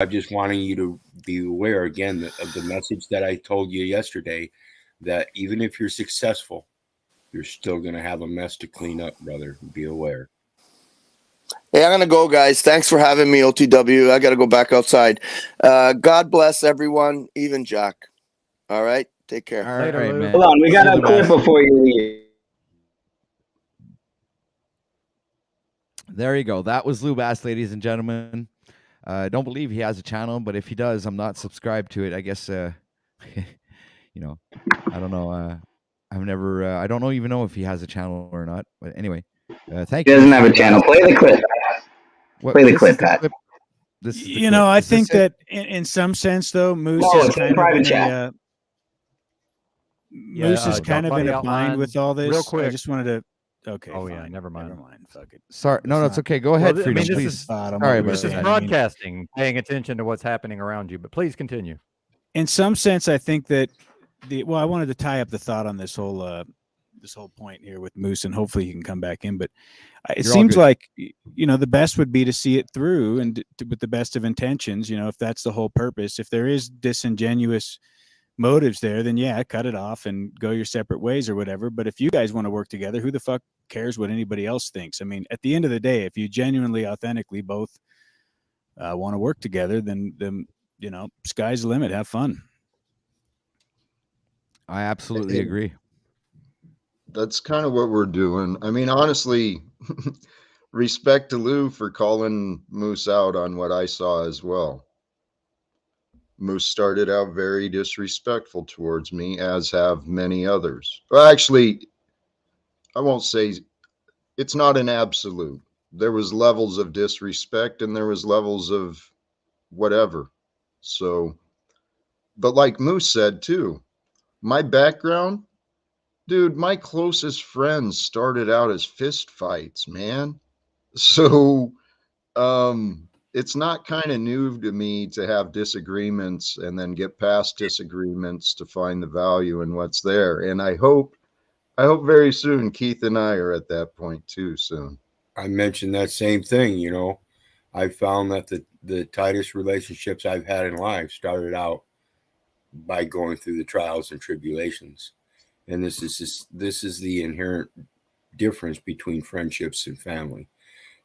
I'm just wanting you to be aware again of the message that I told you yesterday, that even if you're successful, you're still going to have a mess to clean up, brother. Be aware. Hey, I'm going to go, guys. Thanks for having me, OTW. I got to go back outside. God bless everyone, even Jack. All right? Take care. All right, man. Hold on. We got a clip before you leave. There you go. That was Lou Bass, ladies and gentlemen. I don't believe he has a channel, but if he does, I'm not subscribed to it. I guess, I don't know. I've never, I don't even know if he has a channel or not. But anyway, thank you. He doesn't have a channel. Play the clip. Play the clip, Pat. I think that in some sense, though, Moose is kind of in a Moose is kind of in a bind with all this. Real quick. I just wanted to. Okay. Oh, fine. yeah, never mind. Fuck it. Sorry. No, it's okay. Go ahead, Freedom, this please. is, Sorry this is broadcasting, paying attention to what's happening around you, but please continue. In some sense, I think that I wanted to tie up the thought on this whole point here with Moose, and hopefully he can come back in. But it seems like, the best would be to see it through and with the best of intentions, if that's the whole purpose. If there is disingenuous motives there, then cut it off and go your separate ways or whatever. But if you guys want to work together, who the fuck cares what anybody else thinks? I mean, at the end of the day, if you genuinely, authentically both want to work together, then sky's the limit. Have fun. I absolutely agree. That's kind of what we're doing. I mean, honestly, respect to Lou for calling Moose out on what I saw as well. Moose started out very disrespectful towards me, as have many others. Well, actually, I won't say it's not an absolute. There was levels of disrespect and there was levels of whatever. So, but like Moose said too, my background, dude, my closest friends started out as fist fights, man. So, it's not kind of new to me to have disagreements and then get past disagreements to find the value in what's there. And I hope very soon Keith and I are at that point too soon. I mentioned that same thing. I found that the tightest relationships I've had in life started out by going through the trials and tribulations. And this is the inherent difference between friendships and family.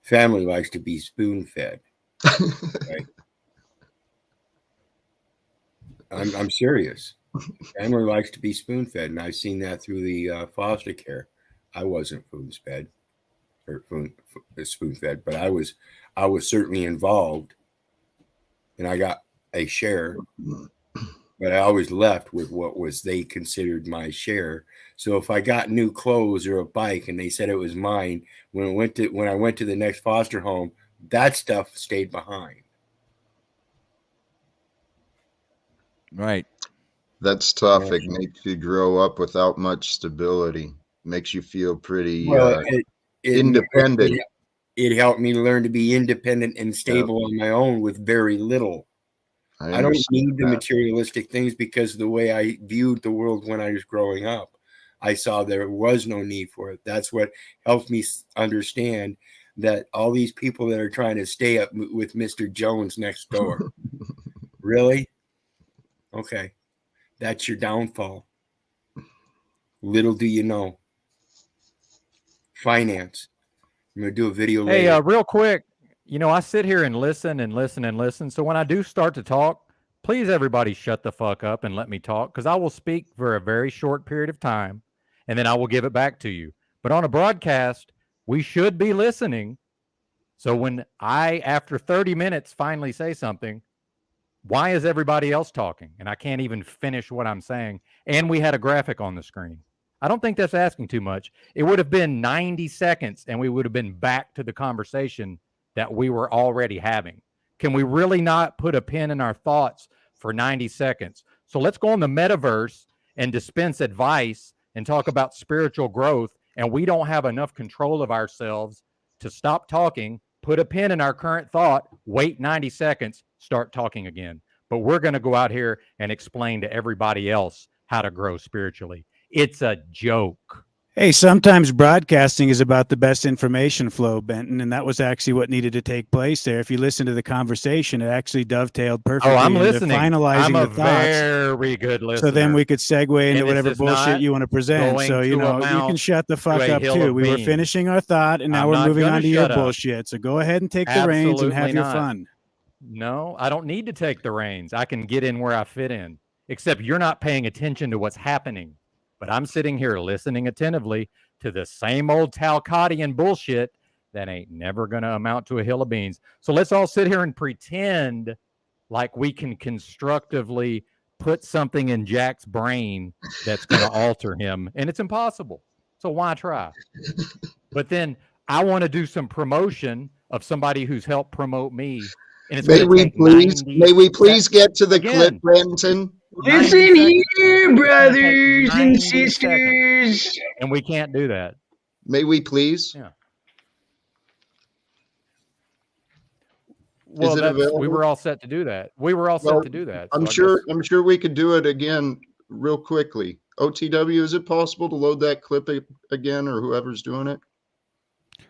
Family likes to be spoon-fed. Right? I'm serious. Family likes to be spoon-fed, and I've seen that through the foster care. I wasn't spoon-fed, but I was certainly involved, and I got a share. But I always left with what they considered my share. So if I got new clothes or a bike and they said it was mine, when I went to the next foster home, that stuff stayed behind. Right. That's tough. It makes you grow up without much stability. Makes you feel pretty independent. It helped me learn to be independent and stable on my own with very little. I don't need the materialistic things because of the way I viewed the world when I was growing up. I saw there was no need for it. That's what helped me understand that all these people that are trying to stay up with Mr. Jones next door. Really? Okay. That's your downfall. Little do you know. Finance. I'm going to do a video later. Hey, real quick. I sit here and listen and listen and listen. So when I do start to talk, please, everybody shut the fuck up and let me talk, because I will speak for a very short period of time, and then I will give it back to you. But on a broadcast, we should be listening. So when I, after 30 minutes, finally say something, why is everybody else talking? And I can't even finish what I'm saying. And we had a graphic on the screen. I don't think that's asking too much. It would have been 90 seconds, and we would have been back to the conversation that we were already having. Can we really not put a pin in our thoughts for 90 seconds? So let's go on the metaverse and dispense advice and talk about spiritual growth, and we don't have enough control of ourselves to stop talking, put a pin in our current thought, wait 90 seconds, start talking again. But we're going to go out here and explain to everybody else how to grow spiritually. It's a joke. Hey, sometimes broadcasting is about the best information flow, Benton, and that was actually what needed to take place there. If you listen to the conversation, it actually dovetailed perfectly I'm into listening. finalizing I'm a the thoughts. very good listener. So then we could segue into And whatever this is bullshit not you want to present. going So, you to know, you can amount shut the fuck a up hill too. of We were beans. finishing our thought, and now I'm we're not moving gonna on to your shut up. bullshit. So go ahead and take the reins and have Absolutely your not. fun. No, I don't need to take the reins. I can get in where I fit in, except you're not paying attention to what's happening. But I'm sitting here listening attentively to the same old Talcottian bullshit that ain't never going to amount to a hill of beans. So let's all sit here and pretend like we can constructively put something in Jack's brain that's going to alter him, and it's impossible. So why try? But then I want to do some promotion of somebody who's helped promote me. And it's May we please get to the clip, Brenton? Listen here, brothers and sisters. And we can't do that. May we please? Yeah. Well, we were all set to do that. I'm sure we could do it again real quickly. OTW, is it possible to load that clip again, or whoever's doing it?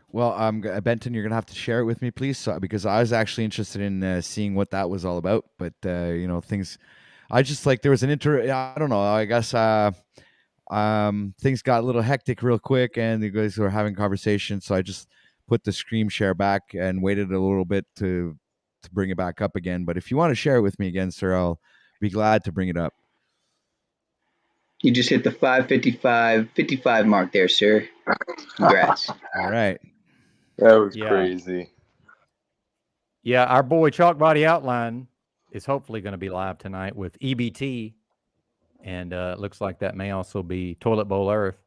Well, Benton, you're gonna have to share it with me, please, because I was actually interested in seeing what that was all about. But you know, things. I just like there was an I don't know. I guess things got a little hectic real quick, and the guys were having conversations. So I just put the screen share back and waited a little bit to bring it back up again. But if you want to share it with me again, sir, I'll be glad to bring it up. You just hit the 55 mark there, sir. Congrats. All right. That was crazy. Yeah, our boy Chalk Body Outline is hopefully going to be live tonight with EBT. And it looks like that may also be Toilet Bowl Earth.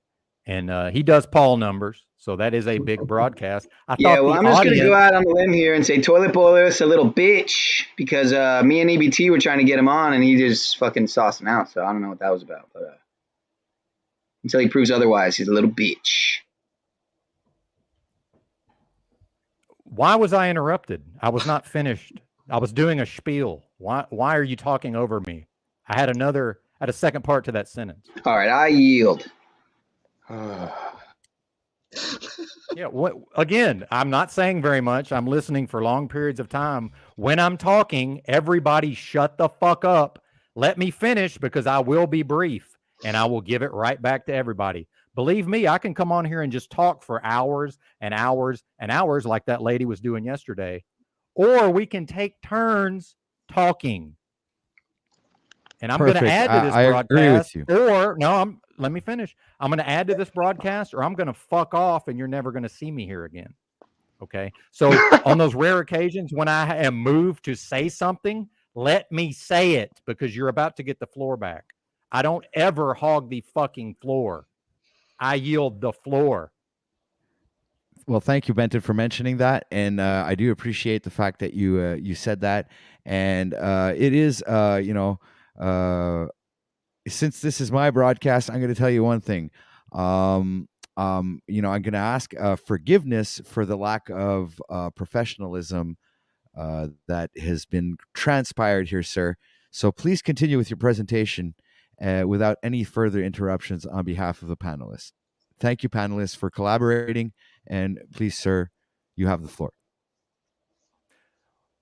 And he does Paul numbers. So that is a big broadcast. I'm just going to go out on the limb here and say Toilet Bowl Earth's a little bitch because me and EBT were trying to get him on and he just fucking sauced him out. So I don't know what that was about. But until he proves otherwise, he's a little bitch. Why was I interrupted? I was not finished. I was doing a spiel. Why are you talking over me? I had a second part to that sentence. All right, I yield. Yeah, again, I'm not saying very much. I'm listening for long periods of time. When I'm talking, everybody shut the fuck up. Let me finish because I will be brief and I will give it right back to everybody. Believe me, I can come on here and just talk for hours and hours and hours like that lady was doing yesterday. Or we can take turns talking. And I'm going to add to this broadcast. I agree with you. Let me finish. I'm going to add to this broadcast or I'm going to fuck off and you're never going to see me here again. Okay? So on those rare occasions when I am moved to say something, let me say it because you're about to get the floor back. I don't ever hog the fucking floor. I yield the floor. Well, thank you, Benton, for mentioning that, and I do appreciate the fact that you said that. And it is, since this is my broadcast, I'm going to tell you one thing. I'm going to ask forgiveness for the lack of professionalism that has been transpired here, sir. So please continue with your presentation without any further interruptions on behalf of the panelists. Thank you, panelists, for collaborating. And please, sir, you have the floor.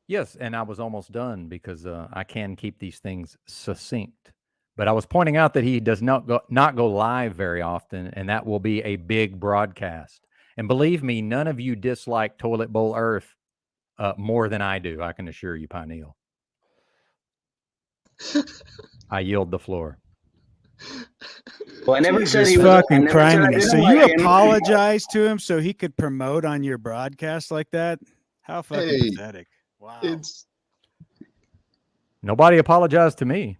Yes, and I was almost done because I can keep these things succinct. But I was pointing out that he does not go live very often, and that will be a big broadcast. And believe me, none of you dislike Toilet Bowl Earth more than I do. I can assure you, Pineal. I yield the floor. Well, I never said he was fucking crying. So you apologized to him so he could promote on your broadcast like that? How fucking pathetic! Wow. Nobody apologized to me.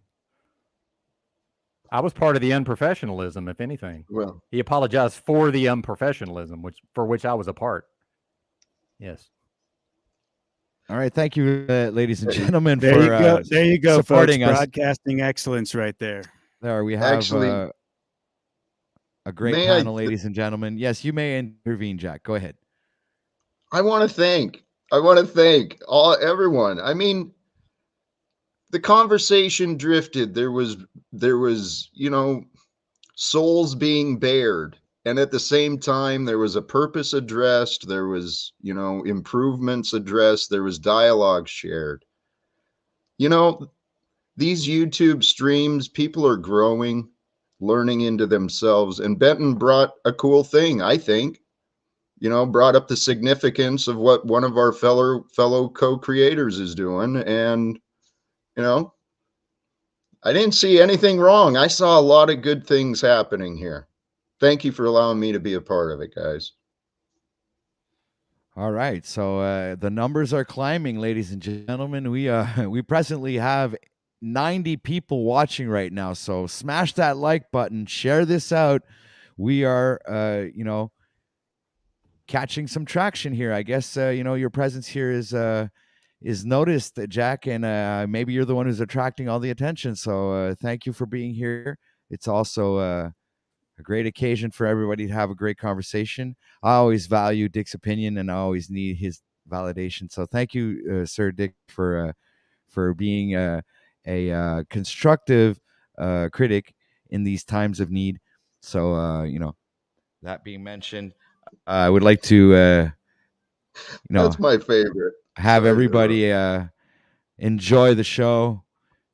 I was part of the unprofessionalism, if anything. Well, he apologized for the unprofessionalism, for which I was a part. Yes. All right, thank you, ladies and gentlemen. There you go, supporting folks. us. Broadcasting excellence, right there. There we have a great panel, ladies and gentlemen. Yes, you may intervene, Jack. Go ahead. I want to thank everyone. I mean, the conversation drifted. There was souls being bared. And at the same time, there was a purpose addressed. There was, improvements addressed. There was dialogue shared. These YouTube streams, people are growing, learning into themselves. And Benton brought a cool thing, I think, brought up the significance of what one of our fellow co-creators is doing. And, I didn't see anything wrong. I saw a lot of good things happening here. Thank you for allowing me to be a part of it, guys. All right. So the numbers are climbing, ladies and gentlemen. We presently have 90 people watching right now. So smash that like button, share this out. We are catching some traction here. I guess your presence here is noticed, Jack, and maybe you're the one who's attracting all the attention. So thank you for being here. It's also a great occasion for everybody to have a great conversation. I always value Dick's opinion, and I always need his validation. So thank you, Sir Dick, for being a constructive critic in these times of need. So that being mentioned, I would like to that's my favorite. Have everybody enjoy the show.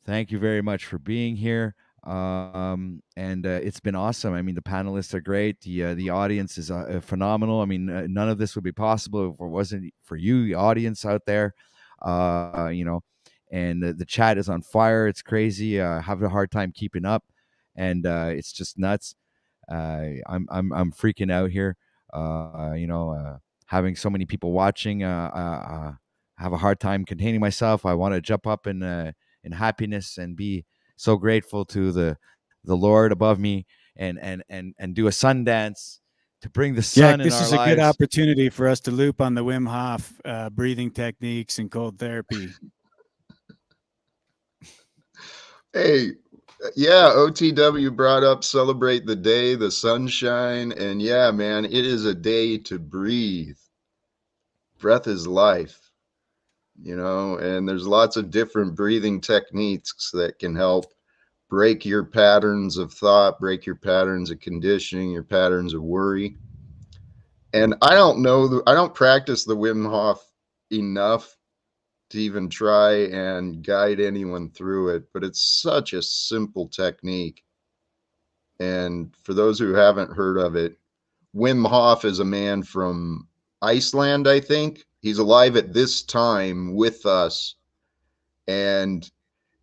Thank you very much for being here. And it's been awesome. I mean, the panelists are great. The audience is phenomenal. I mean, none of this would be possible if it wasn't for you, the audience out there. And the chat is on fire. It's crazy. I have a hard time keeping up, and it's just nuts. I'm freaking out here. Having so many people watching, I have a hard time containing myself. I want to jump up in happiness and be so grateful to the Lord above me and do a sun dance to bring the sun in our lives. This is a good opportunity for us to loop on the Wim Hof breathing techniques and cold therapy. Hey, yeah, OTW brought up celebrate the day, the sunshine, and yeah, man, it is a day to breathe. Breath is life, and there's lots of different breathing techniques that can help break your patterns of thought, break your patterns of conditioning, your patterns of worry. And I don't practice the Wim Hof enough to even try and guide anyone through it, but it's such a simple technique. And for those who haven't heard of it, Wim Hof is a man from Iceland, I think. He's alive at this time with us. And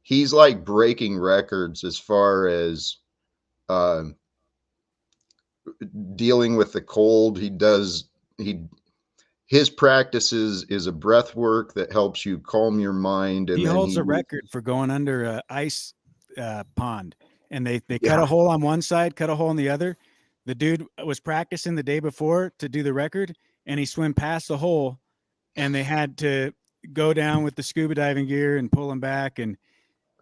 he's like breaking records as far as dealing with the cold. His practices is a breath work that helps you calm your mind. And he holds a record for going under an ice pond, and they cut a hole on one side, cut a hole on the other. The dude was practicing the day before to do the record, and he swam past the hole, and they had to go down with the scuba diving gear and pull him back. And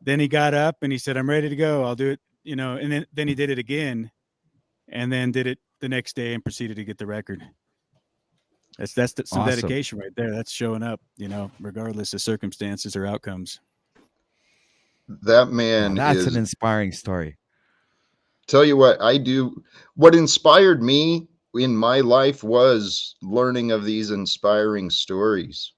then he got up and he said, "I'm ready to go. I'll do it." And then he did it again, and then did it the next day and proceeded to get the record. That's some awesome dedication right there. That's showing up, regardless of circumstances or outcomes. That man that's an inspiring story. Tell you what, what inspired me in my life was learning of these inspiring stories.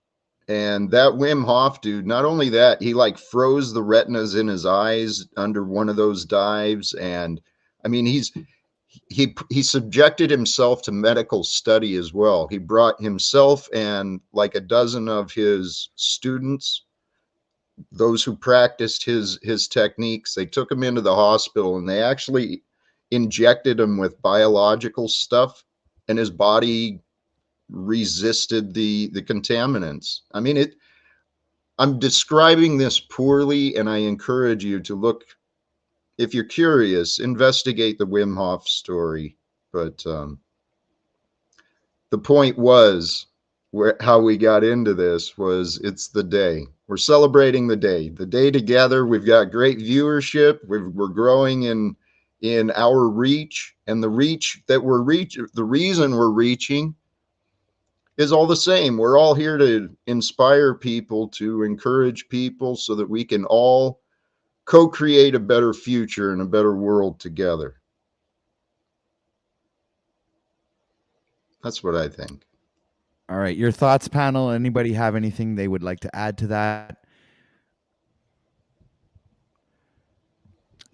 And that Wim Hof dude, not only that, he like froze the retinas in his eyes under one of those dives. And I mean, he subjected himself to medical study as well. He brought himself and like a dozen of his students, those who practiced his techniques, they took him into the hospital and they actually injected him with biological stuff, and his body resisted the contaminants. I mean, I'm describing this poorly, and I encourage you to look, if you're curious, investigate the Wim Hof story. But the point was, how we got into this was, it's the day. We're celebrating the day together. We've got great viewership. We're growing in our reach, and the reach that the reason we're reaching is all the same. We're all here to inspire people, to encourage people, so that we can all co-create a better future and a better world together. That's what I think. All right, your thoughts, panel. Anybody have anything they would like to add to that?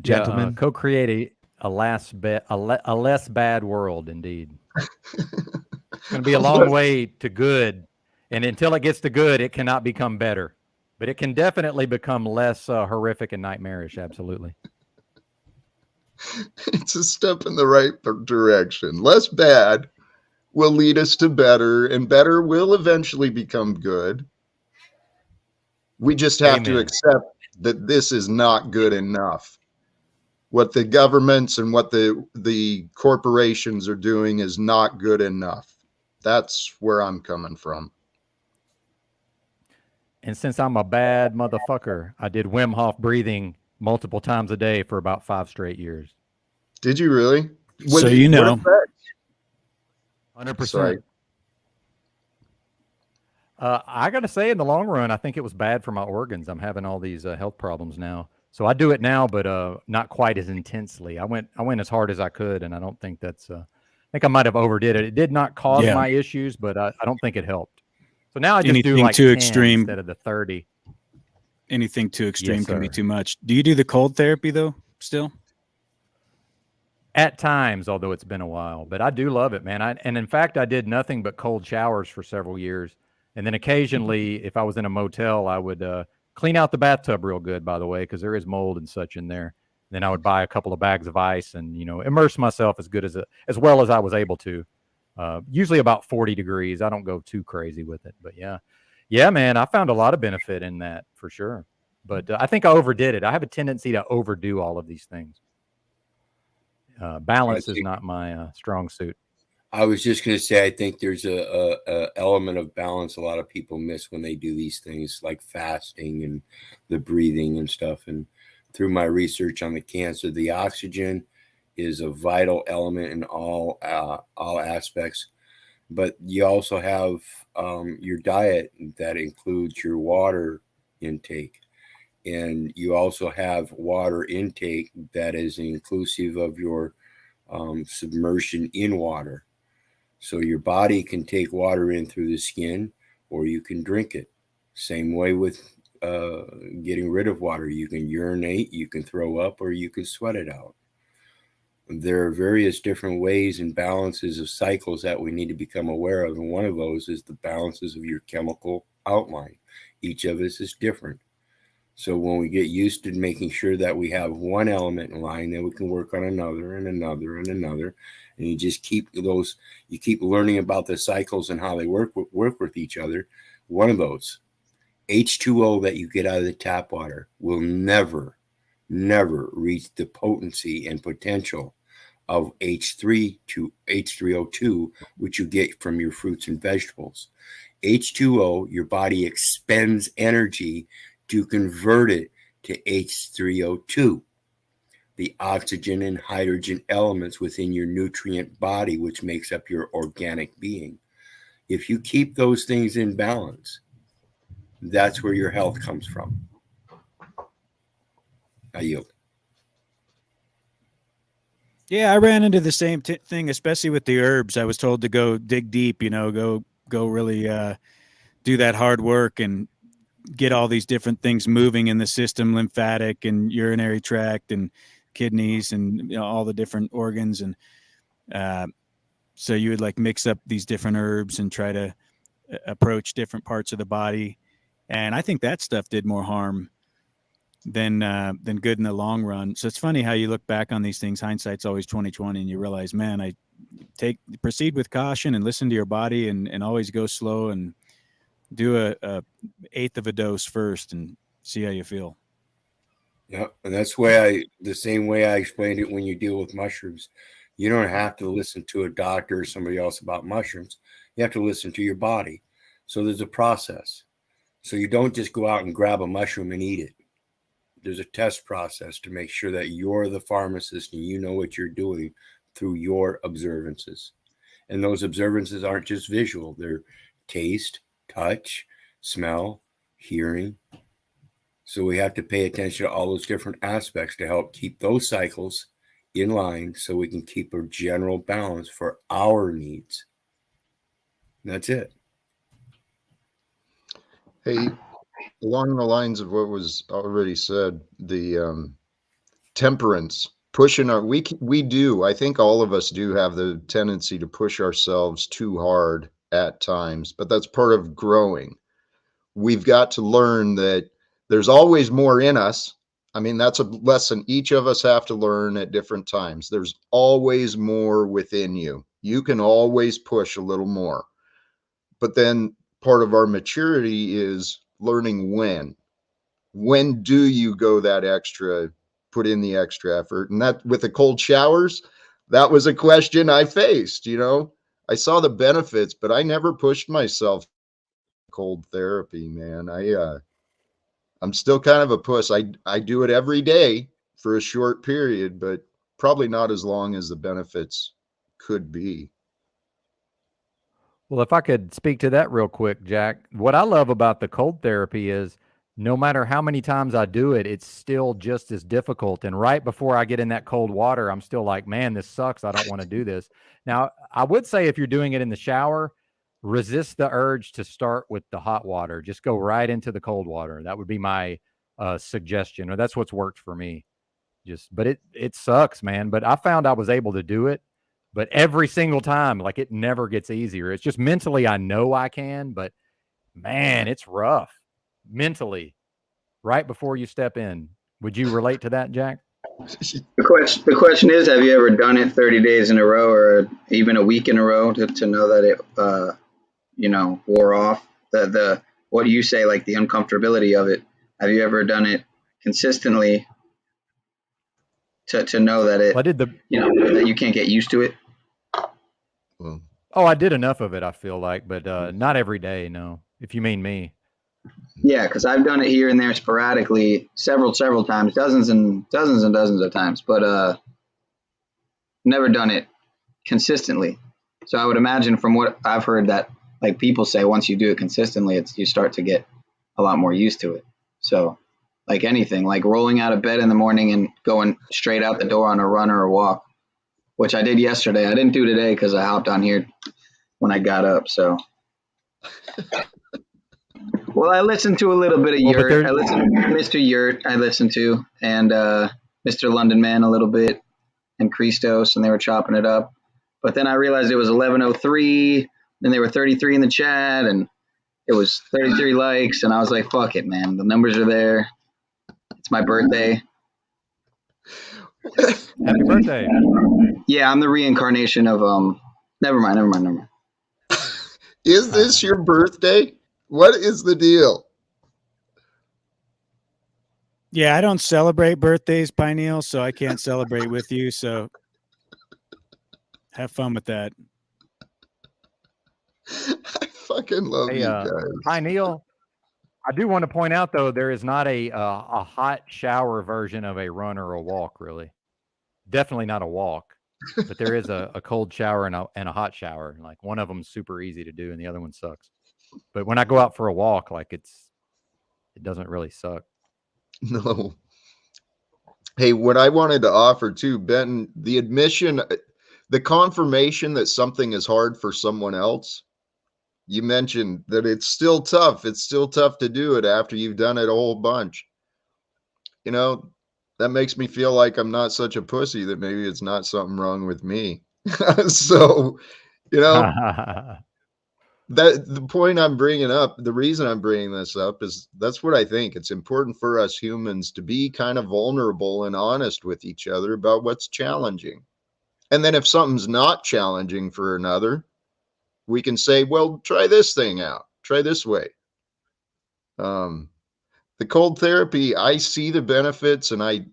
Gentlemen, yeah, co-create a less bad world. Indeed, it's going to be a long way to good, and until it gets to good, it cannot become better. But it can definitely become less horrific and nightmarish. Absolutely. It's a step in the right direction. Less bad will lead us to better, and better will eventually become good. We just have to accept that this is not good enough. What the governments and what the corporations are doing is not good enough. That's where I'm coming from. And since I'm a bad motherfucker, I did Wim Hof breathing multiple times a day for about 5 straight years. Did you really? So you know. 100%. Sorry. I got to say, in the long run, I think it was bad for my organs. I'm having all these health problems now. So I do it now, but not quite as intensely. I went as hard as I could, and I don't think that's. I think I might have overdid it. It did not cause my issues, but I don't think it helped. So now I just do like too 10 extreme instead of the 30. Anything too extreme can be too much. Do you do the cold therapy though? Still? At times, although it's been a while, but I do love it, man. And in fact, I did nothing but cold showers for several years. And then occasionally, if I was in a motel, I would clean out the bathtub real good, by the way, because there is mold and such in there. Then I would buy a couple of bags of ice and, immerse myself as well as I was able to. Usually about 40 degrees. I don't go too crazy with it, but yeah, man, I found a lot of benefit in that for sure. But I think I overdid it. I have a tendency to overdo all of these things. Balance is not my strong suit. I was just going to say, I think there's a element of balance a lot of people miss when they do these things like fasting and the breathing and stuff. And through my research on the cancer, the oxygen is a vital element in all aspects. But you also have your diet that includes your water intake. And you also have water intake that is inclusive of your submersion in water. So your body can take water in through the skin, or you can drink it. Same way with getting rid of water. You can urinate, you can throw up, or you can sweat it out. There are various different ways and balances of cycles that we need to become aware of. And one of those is the balances of your chemical outline. Each of us is different. So when we get used to making sure that we have one element in line, then we can work on another and another and another. And you just keep learning about the cycles and how they work with each other. One of those, H2O that you get out of the tap water will never reach the potency and potential of H3O2, which you get from your fruits and vegetables. H2O, your body expends energy to convert it to H3O2, the oxygen and hydrogen elements within your nutrient body, which makes up your organic being. If you keep those things in balance, that's where your health comes from. I yield. Yeah, I ran into the same thing, especially with the herbs. I was told to go dig deep, go really do that hard work and get all these different things moving in the system, lymphatic and urinary tract and kidneys and all the different organs. And so you would like mix up these different herbs and try to approach different parts of the body. And I think that stuff did more harm than good in the long run. So it's funny how you look back on these things. Hindsight's always 20/20, and you realize, man, I proceed with caution and listen to your body and always go slow and do a eighth of a dose first and see how you feel. Yeah, and that's the same way I explained it when you deal with mushrooms. You don't have to listen to a doctor or somebody else about mushrooms. You have to listen to your body. So there's a process. So you don't just go out and grab a mushroom and eat it. There's a test process to make sure that you're the pharmacist and you know what you're doing through your observances. And those observances aren't just visual. They're taste, touch, smell, hearing. So we have to pay attention to all those different aspects to help keep those cycles in line so we can keep a general balance for our needs. That's it. Hey, along the lines of what was already said, the temperance, pushing we do, I think all of us do have the tendency to push ourselves too hard at times, but that's part of growing. We've got to learn that there's always more in us. I mean, that's a lesson each of us have to learn at different times. There's always more within you. You can always push a little more. But then part of our maturity is learning when. When do you go that extra, put in the extra effort? And that with the cold showers, that was a question I faced, you know. I saw the benefits, but I never pushed myself cold therapy, man. I'm still kind of a puss. I do it every day for a short period, but probably not as long as the benefits could be. Well, if I could speak to that real quick, Jack, what I love about the cold therapy is no matter how many times I do it, it's still just as difficult. And right before I get in that cold water, I'm still like, man, this sucks. I don't want to do this. Now, I would say if you're doing it in the shower, resist the urge to start with the hot water. Just go right into the cold water. That would be my suggestion, or that's what's worked for me. But it sucks, man. But I found I was able to do it. But every single time, like it never gets easier. It's just mentally, I know I can, but man, it's rough mentally right before you step in. Would you relate to that, Jack? The question is, have you ever done it 30 days in a row or even a week in a row to know that it, wore off? The what do you say, like the uncomfortability of it? Have you ever done it consistently to know that it, that you can't get used to it? Oh, I did enough of it, I feel like, but not every day, no, if you mean me. Yeah, because I've done it here and there sporadically, several times, dozens and dozens of times, but never done it consistently. So I would imagine from what I've heard that like people say, once you do it consistently, you start to get a lot more used to it. So like anything, like rolling out of bed in the morning and going straight out the door on a run or a walk, which I did yesterday. I didn't do today because I hopped on here when I got up. So, well, I listened to a little bit of Yurt. I listened to Mr. Yurt. I listened to and Mr. London Man a little bit and Christos, and they were chopping it up. But then I realized it was 11:03, and there were 33 in the chat, and it was 33 likes, and I was like, "Fuck it, man! The numbers are there. It's my birthday." Happy birthday! Yeah, I'm the reincarnation of Never mind. Is this your birthday? What is the deal? Yeah, I don't celebrate birthdays, Pineal, so I can't celebrate with you. So have fun with that. I fucking love you guys. Pineal, I do want to point out, though, there is not a hot shower version of a run or a walk, really. Definitely not a walk, but there is a cold shower and a hot shower. Like one of them is super easy to do, and the other one sucks. But when I go out for a walk, like it doesn't really suck. No. Hey, what I wanted to offer too, Ben, the admission, the confirmation that something is hard for someone else. You mentioned that it's still tough. It's still tough to do it after you've done it a whole bunch. You know, that makes me feel like I'm not such a pussy, that maybe it's not something wrong with me. So, that the point I'm bringing up, the reason I'm bringing this up is that's what I think. It's important for us humans to be kind of vulnerable and honest with each other about what's challenging. And then if something's not challenging for another, we can say, well, try this thing out. Try this way. The cold therapy, I see the benefits, and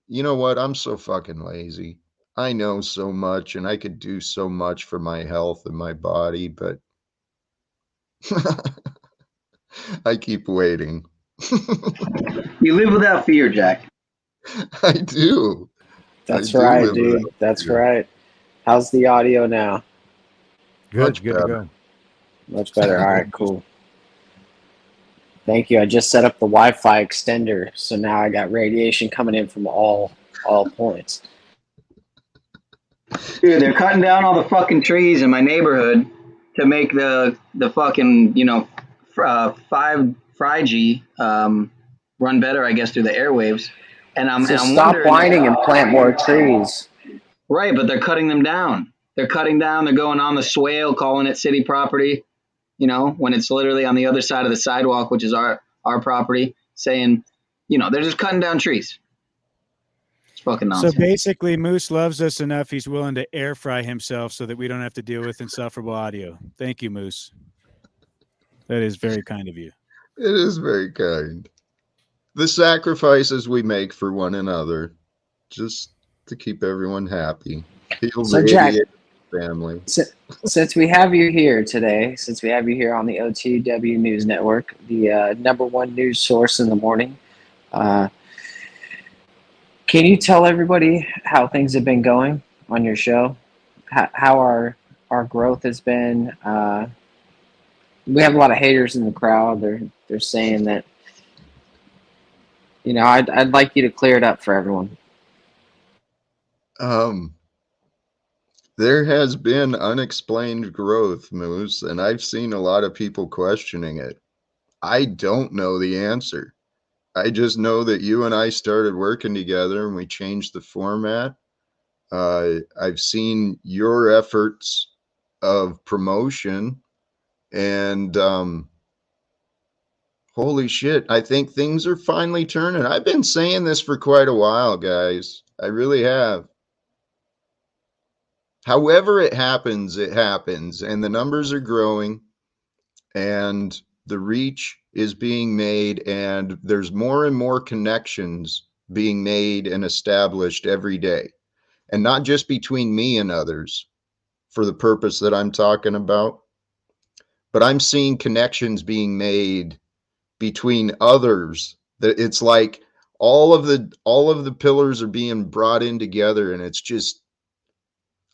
you know what? I'm so fucking lazy. I know so much, and I could do so much for my health and my body, but I keep waiting. You live without fear, Jack. I do. That's right, dude. That's right. How's the audio now? Good to go. Much better. All right, cool. Thank you. I just set up the Wi-Fi extender, so now I got radiation coming in from all points. Dude, they're cutting down all the fucking trees in my neighborhood, to make the fucking 5G run better, I guess, through the airwaves. And I'm stop whining and plant more trees. Right, but they're cutting them down. They're cutting down. They're going on the swale, calling it city property. When it's literally on the other side of the sidewalk, which is our property, saying, they're just cutting down trees. It's fucking nonsense. So basically, Moose loves us enough. He's willing to air fry himself so that we don't have to deal with insufferable audio. Thank you, Moose. That is very kind of you. It is very kind. The sacrifices we make for one another, just to keep everyone happy. So Jack, family. Since we have you here today, since we have you here on the OTW News Network, the #1 news source in the morning, can you tell everybody how things have been going on your show? How our growth has been? We have a lot of haters in the crowd. They're saying that, I'd like you to clear it up for everyone. There has been unexplained growth, Moose, and I've seen a lot of people questioning it. I don't know the answer. I just know that you and I started working together and we changed the format. I've seen your efforts of promotion, and holy shit, I think things are finally turning. I've been saying this for quite a while, guys. I really have. However it happens, and the numbers are growing, and the reach is being made, and there's more and more connections being made and established every day. And not just between me and others for the purpose that I'm talking about, but I'm seeing connections being made between others. That it's like all of the pillars are being brought in together, and it's just,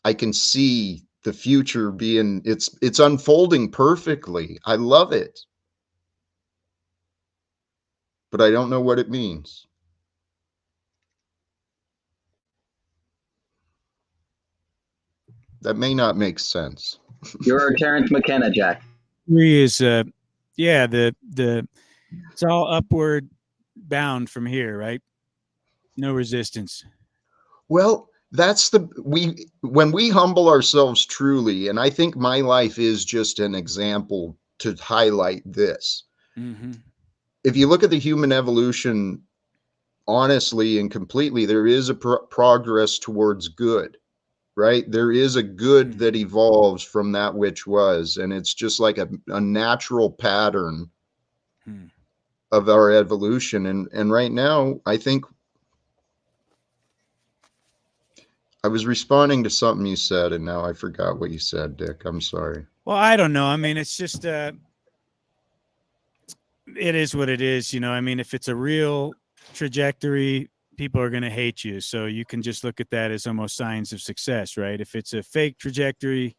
I can see the future being, it's unfolding perfectly. I love it. But I don't know what it means. That may not make sense. You're Terrence McKenna, Jack. He is it's all upward bound from here, right? No resistance. Well, that's when we humble ourselves truly, and I think my life is just an example to highlight this. Mm-hmm. If you look at the human evolution honestly and completely, there is a progress towards good, right? There is a good that evolves from that which was, and it's just like a natural pattern of our evolution. And right now, I think I was responding to something you said, and now I forgot what you said, Dick. I'm sorry. Well, I don't know. I mean, it's just it is what it is. I mean, if it's a real trajectory, people are going to hate you. So you can just look at that as almost signs of success, right? If it's a fake trajectory,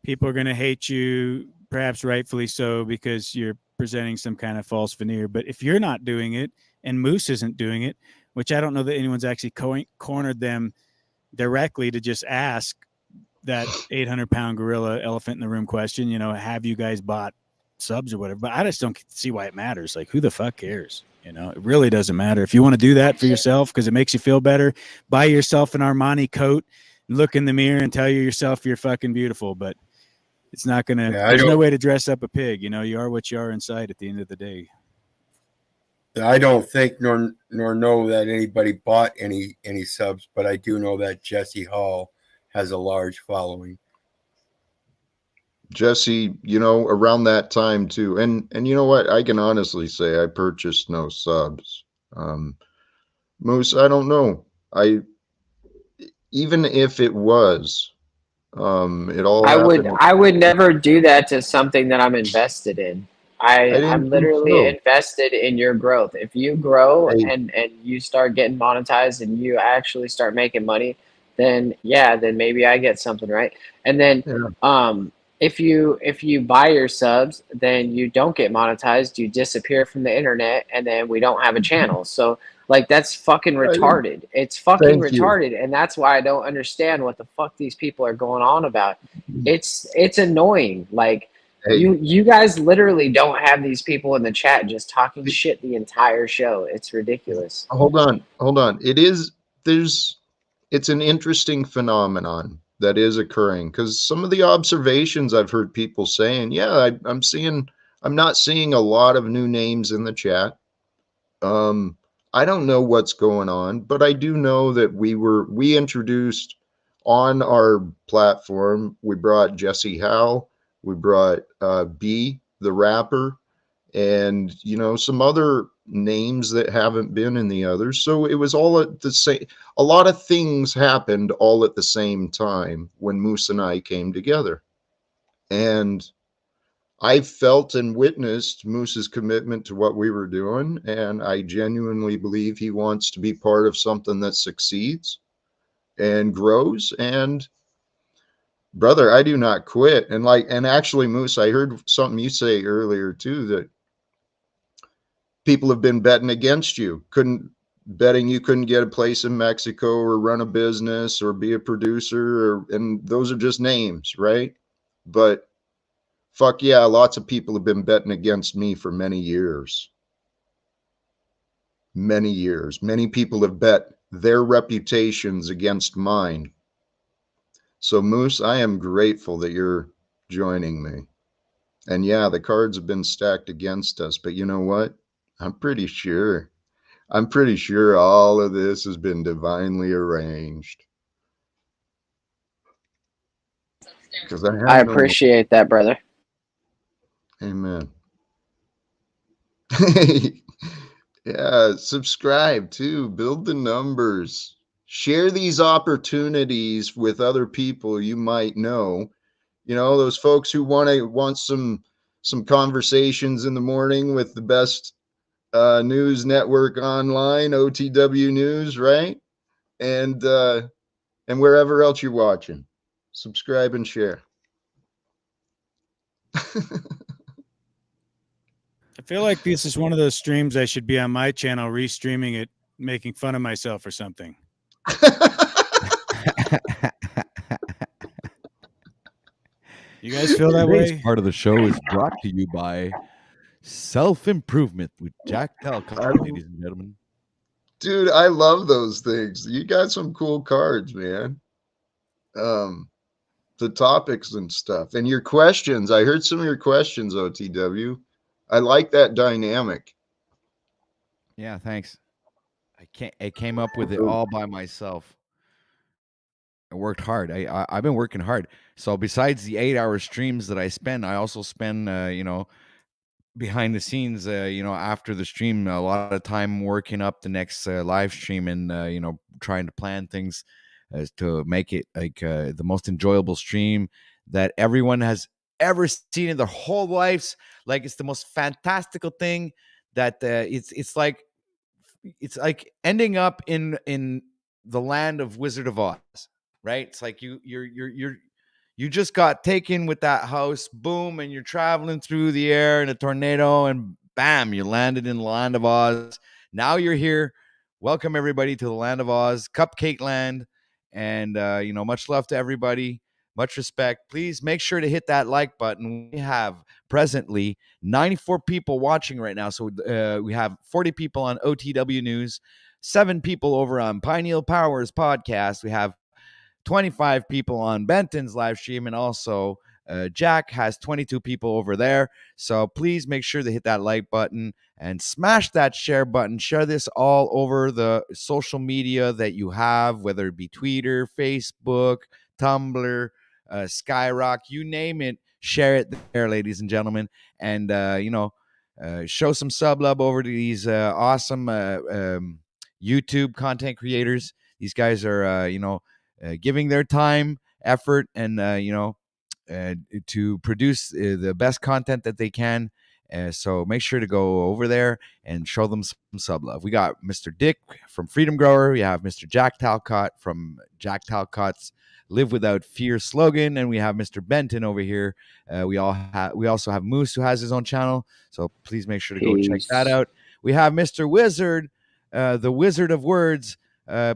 people are going to hate you, perhaps rightfully so, because you're presenting some kind of false veneer. But if you're not doing it and Moose isn't doing it, which I don't know that anyone's actually cornered them directly to just ask that 800-pound gorilla elephant in the room question, have you guys bought subs or whatever? But I just don't see why it matters. Like, who the fuck cares? It really doesn't matter. If you want to do that for yourself because it makes you feel better, buy yourself an Armani coat, look in the mirror and tell yourself you're fucking beautiful. But it's not going to, there's no way to dress up a pig. You are what you are inside at the end of the day. I don't think nor know that anybody bought any subs, but I do know that Jesse Hall has a large following. Jesse, around that time too, and you know what? I can honestly say I purchased no subs. Moose, I don't know. Even if it was, it all. I would never do that to something that I'm invested in. I'm literally invested in your growth. If you grow and you start getting monetized and you actually start making money, then maybe I get something, right? And then if you buy your subs, then you don't get monetized, you disappear from the internet, and then we don't have a channel. So Like, that's fucking retarded. It's fucking retarded, and that's why I don't understand what the fuck these people are going on about. It's annoying. Like, you guys literally don't have these people in the chat just talking shit the entire show. It's ridiculous. Hold on. It's an interesting phenomenon that is occurring, because some of the observations I've heard people saying, yeah, I'm not seeing a lot of new names in the chat. I don't know what's going on, but I do know that we introduced on our platform, we brought Jesse Howe, we brought B, the rapper, and some other names that haven't been in the others. So it was all at the same. A lot of things happened all at the same time when Moose and I came together, and I felt and witnessed Moose's commitment to what we were doing, and I genuinely believe he wants to be part of something that succeeds and grows. And brother, I do not quit. And actually, Moose, I heard something you say earlier too, that people have been betting against you, betting you couldn't get a place in Mexico or run a business or be a producer, and those are just names, right? But fuck yeah, lots of people have been betting against me for many years. Many years. Many people have bet their reputations against mine. So Moose, I am grateful that you're joining me. And yeah, the cards have been stacked against us, but you know what? I'm pretty sure all of this has been divinely arranged. Because I appreciate that, brother. Amen. Yeah, subscribe too. Build the numbers. Share these opportunities with other people you might know. Those folks who want some conversations in the morning with the best news network online, OTW News, right? And wherever else you're watching. Subscribe and share. I feel like this is one of those streams I should be on my channel restreaming it, making fun of myself or something. You guys feel that way? Part of the show is brought to you by Self-Improvement with Jack Talcott, ladies and gentlemen. Dude, I love those things. You got some cool cards, man. The topics and stuff. And your questions. I heard some of your questions, OTW. I like that dynamic. Yeah, thanks. I came up with it all by myself. I worked hard. I've been working hard. So besides the 8-hour streams that I spend, I also spend behind the scenes, after the stream, a lot of time working up the next live stream and trying to plan things as to make it like the most enjoyable stream that everyone has ever seen in their whole lives. Like, it's the most fantastical thing that it's like ending up in the land of Wizard of Oz, right? It's like you just got taken with that house, boom, and you're traveling through the air in a tornado, and bam, you landed in the land of Oz. Now you're here. Welcome everybody to the land of Oz, Cupcake Land, and much love to everybody. Much respect. Please make sure to hit that like button. We have presently 94 people watching right now. So we have 40 people on OTW News, 7 people over on Pineal Powers podcast. We have 25 people on Benton's live stream, and also Jack has 22 people over there. So please make sure to hit that like button and smash that share button. Share this all over the social media that you have, whether it be Twitter, Facebook, Tumblr, Skyrock, you name it. Share it there, ladies and gentlemen, and show some sub love over to these awesome YouTube content creators. These guys are giving their time, effort, and to produce the best content that they can. So make sure to go over there and show them some sub love. We got Mr. Dick from Freedom Grower. We have Mr. Jack Talcott from Jack Talcott's Live Without Fear slogan, and we have Mr. Benton over here. We also have Moose, who has his own channel. So please make sure to go check that out. We have Mr. Wizard, the Wizard of Words.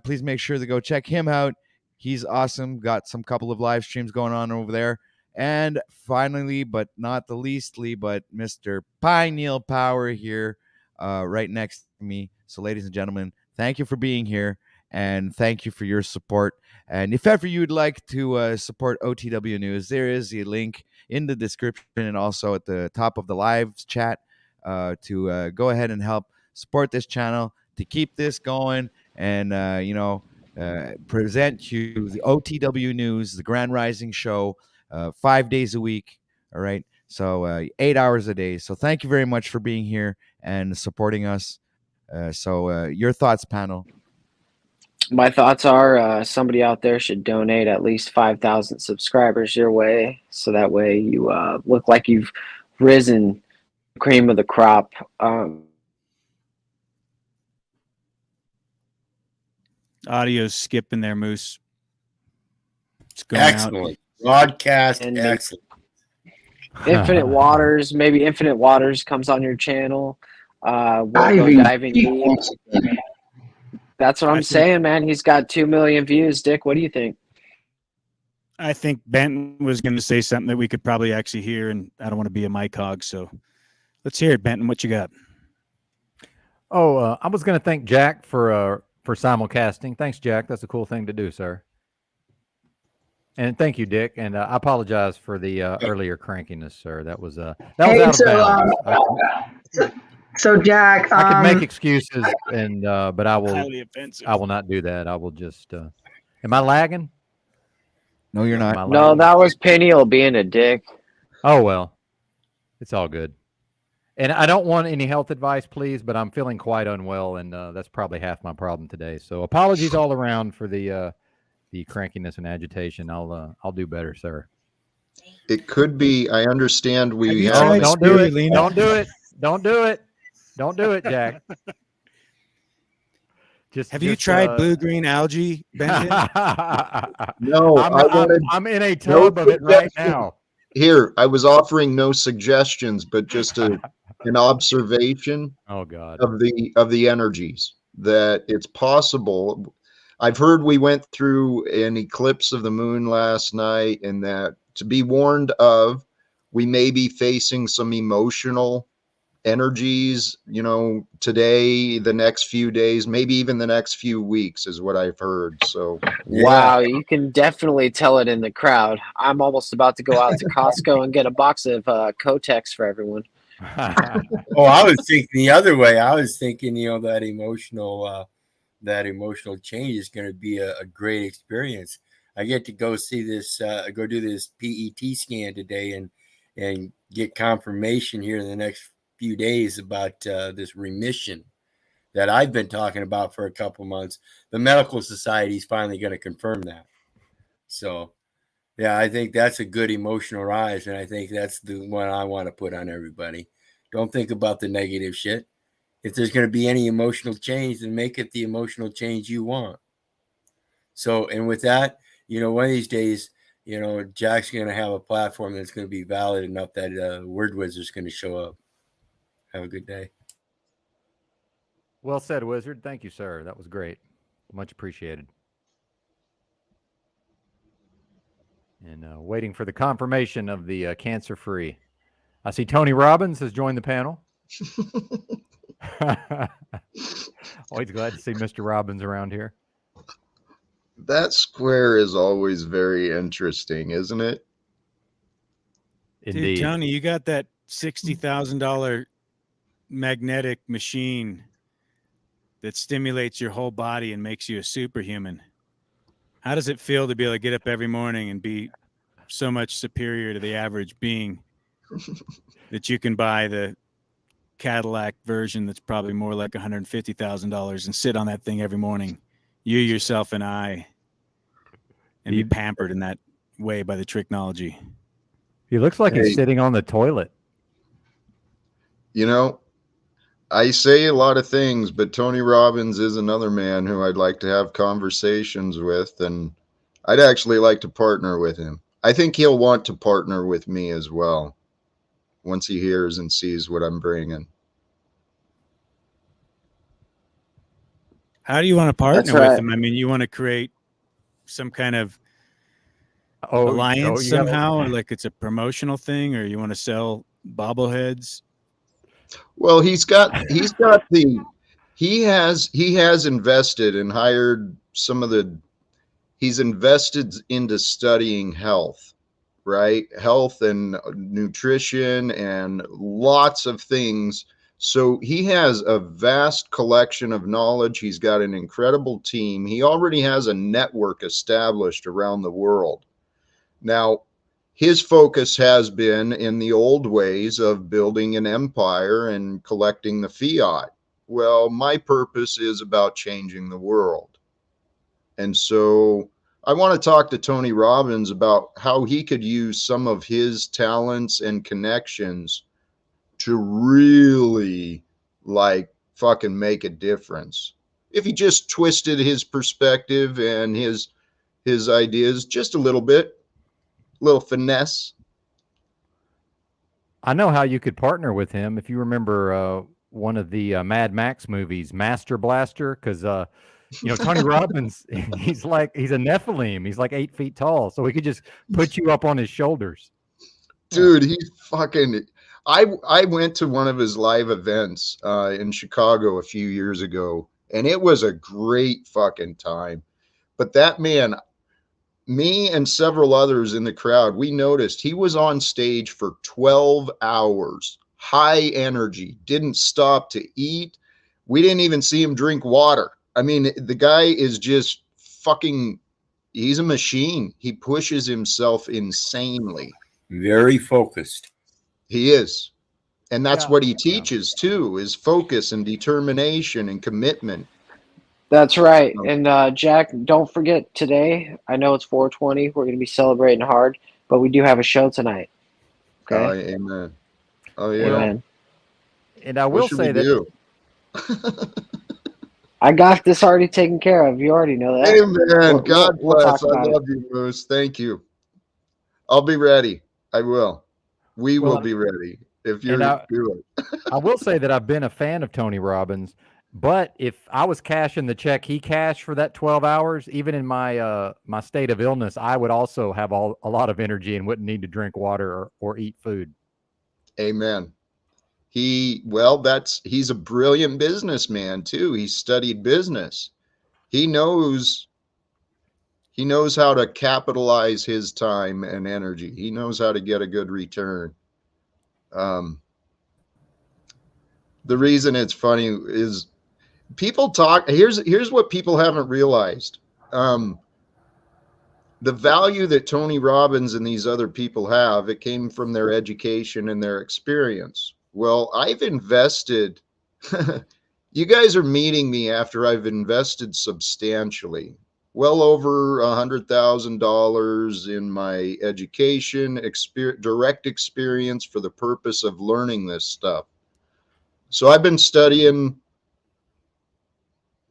Please make sure to go check him out. He's awesome. Got some couple of live streams going on over there. And finally, but not the leastly, but Mr. Pineal Power here, right next to me. So, ladies and gentlemen, thank you for being here, and thank you for your support. And if ever you'd like to support OTW News, there is a link in the description and also at the top of the live chat to go ahead and help support this channel to keep this going and, present you the OTW News, the Grand Rising Show, 5 days a week. All right. So 8 hours a day. So thank you very much for being here and supporting us. Your thoughts, panel? My thoughts are somebody out there should donate at least 5,000 subscribers your way. So that way you look like you've risen cream of the crop. Audio's skipping there, Moose. It's going excellent. Broadcast and excellent. Infinite Waters, maybe Infinite Waters comes on your channel. We'll go diving deep. That's what I'm saying, man. He's got 2 million views. Dick, what do you think? I think Benton was going to say something that we could probably actually hear, and I don't want to be a mic hog, so let's hear it, Benton. What you got? I was going to thank Jack for simulcasting. Thanks, Jack. That's a cool thing to do, sir. And thank you, Dick. And I apologize for the earlier crankiness, sir. That was out of bounds. So Jack, I could make excuses, and but I will not do that. I will just. Am I lagging? No, you're not. No, that was Peniel being a dick. Oh well, it's all good. And I don't want any health advice, please, but I'm feeling quite unwell, and that's probably half my problem today. So apologies all around for the crankiness and agitation. I'll do better, sir. It could be. I understand we have. Oh, don't do it. Don't do it. Don't do it. Don't do it, Jack. Have you tried blue-green algae, Benton? No, I'm in a tub of it right now. Here, I was offering no suggestions, but just an observation. Oh God. Of the energies that it's possible. I've heard we went through an eclipse of the moon last night, and that to be warned of, we may be facing some emotional energies, today, the next few days, maybe even the next few weeks is what I've heard. So wow, you can definitely tell it in the crowd. I'm almost about to go out to Costco and get a box of Kotex for everyone. Oh, I was thinking the other way. I was thinking, that emotional change is going to be a great experience. I get to go see this, go do this PET scan today and get confirmation here in the next few days about this remission that I've been talking about for a couple months. The medical society is finally going to confirm that. So, yeah, I think that's a good emotional rise, and I think that's the one I want to put on everybody. Don't think about the negative shit. If there's going to be any emotional change, then make it the emotional change you want. So, and with that, one of these days, Jack's going to have a platform that's going to be valid enough that Word Wizard's going to show up. Have a good day. Well said, Wizard. Thank you, sir. That was great. Much appreciated. And waiting for the confirmation of the cancer-free. I see Tony Robbins has joined the panel. Always glad to see Mr. Robbins around here. That square is always very interesting, isn't it? Indeed. Dude, Tony, you got that $60,000 magnetic machine that stimulates your whole body and makes you a superhuman. How does it feel to be able to get up every morning and be so much superior to the average being that you can buy the Cadillac version that's probably more like $150,000 and sit on that thing every morning, you, yourself, and I, and be pampered in that way by the technology? He looks like he's sitting on the toilet. I say a lot of things, but Tony Robbins is another man who I'd like to have conversations with, and I'd actually like to partner with him. I think he'll want to partner with me as well once he hears and sees what I'm bringing. How do you want to partner with him? I mean, you want to create some kind of alliance somehow, or like it's a promotional thing, or you want to sell bobbleheads? Well, he has invested and hired he's invested into studying health, right? Health and nutrition and lots of things. So he has a vast collection of knowledge. He's got an incredible team. He already has a network established around the world. Now, his focus has been in the old ways of building an empire and collecting the fiat. Well, my purpose is about changing the world. And so I want to talk to Tony Robbins about how he could use some of his talents and connections to really fucking make a difference. If he just twisted his perspective and his ideas just a little finesse. I know how you could partner with him. If you remember one of the Mad Max movies, Master Blaster, because Tony Robbins, he's a Nephilim. He's like 8 feet tall, so he could just put you up on his shoulders. Dude, he's fucking. I went to one of his live events in Chicago a few years ago, and it was a great fucking time. But that man, me and several others in the crowd, we noticed he was on stage for 12 hours, high energy, didn't stop to eat. We didn't even see him drink water. I mean, the guy is just fucking, he's a machine. He pushes himself insanely. Very focused. He is. And that's what he teaches too, is focus and determination and commitment. That's right. And Jack, don't forget today, I know it's 420. We're going to be celebrating hard, but we do have a show tonight. Okay. Oh, amen. Oh, yeah. Amen. And I will say that I got this already taken care of. You already know that. Amen. God bless. I love you, Moose. Thank you. I'll be ready. I will. We will be ready if you're doing it. I will say that I've been a fan of Tony Robbins, but if I was cashing the check he cashed for that 12 hours, even in my my state of illness, I would also have a lot of energy and wouldn't need to drink water or eat food. Amen. He's a brilliant businessman too. He studied business. He knows how to capitalize his time and energy. He knows how to get a good return. The reason it's funny is people talk. Here's what people haven't realized. The value that Tony Robbins and these other people have, it came from their education and their experience. Well, I've invested. You guys are meeting me after I've invested substantially. Well over $100,000 in my education, direct experience for the purpose of learning this stuff. So I've been studying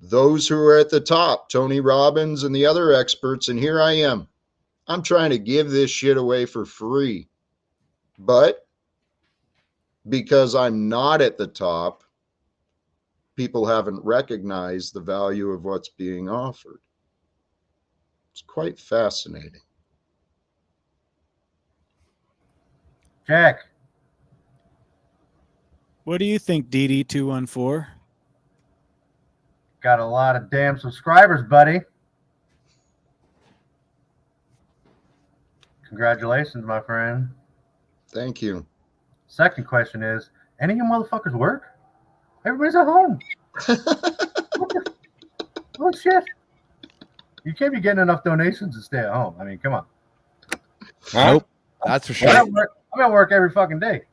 those who are at the top, Tony Robbins and the other experts, and here I am. I'm trying to give this shit away for free. But because I'm not at the top, people haven't recognized the value of what's being offered. It's quite fascinating. Jack. What do you think, DD214? Got a lot of damn subscribers, buddy. Congratulations, my friend. Thank you. Second question is, any of you motherfuckers work? Everybody's at home. Oh, shit. You can't be getting enough donations to stay at home. I mean, come on. Nope. That's for sure. I'm at work every fucking day.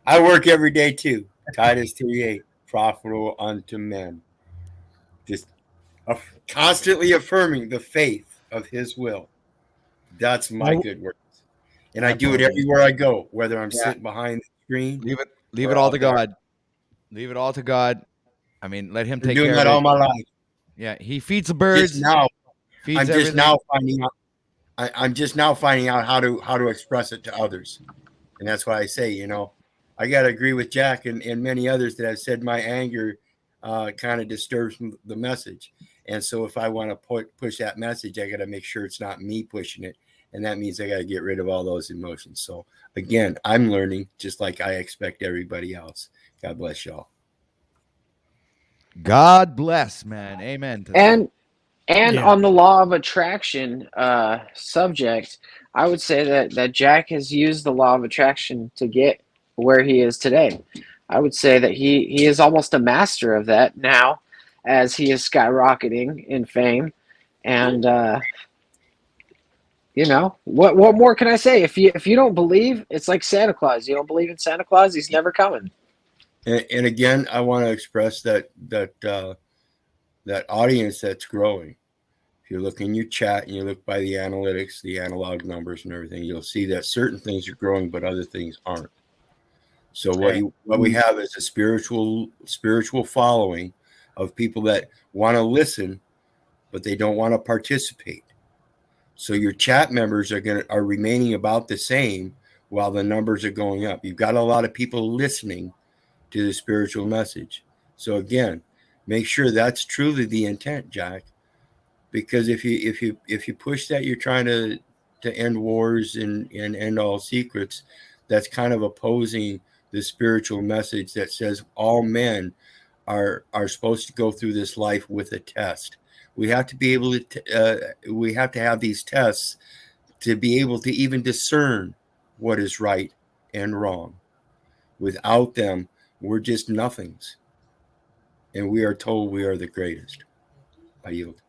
I work every day too. Titus 3:8, profitable unto men. Just constantly affirming the faith of his will. That's my good work. And I do it everywhere I go, whether I'm sitting behind the screen. Leave it all to God. Leave it all to God. I mean, let him take care of it. Doing that all my life. Yeah, he feeds the birds. I'm just now finding out how to express it to others. And that's why I say, I got to agree with Jack and many others that have said my anger kind of disturbs the message. And so if I want to push that message, I got to make sure it's not me pushing it. And that means I got to get rid of all those emotions. So again, I'm learning just like I expect everybody else. God bless y'all. God bless, man. Amen to that. And on the law of attraction subject, I would say that Jack has used the law of attraction to get where he is today. I would say that he is almost a master of that now, as he is skyrocketing in fame. And you know, what more can I say? If you don't believe, it's like Santa Claus. You don't believe in Santa Claus, he's never coming. And again, I want to express that audience that's growing. If you look in your chat and you look by the analytics, the analog numbers and everything, you'll see that certain things are growing, but other things aren't. So what we have is a spiritual following of people that want to listen, but they don't want to participate. So your chat members are remaining about the same while the numbers are going up. You've got a lot of people listening to the spiritual message. So again, make sure that's truly the intent, Jack. Because if you push that you're trying to end wars and end all secrets, that's kind of opposing the spiritual message that says all men are supposed to go through this life with a test. We have to be able to we have to have these tests to be able to even discern what is right and wrong. Without them, we're just nothings. And we are told we are the greatest. I yield.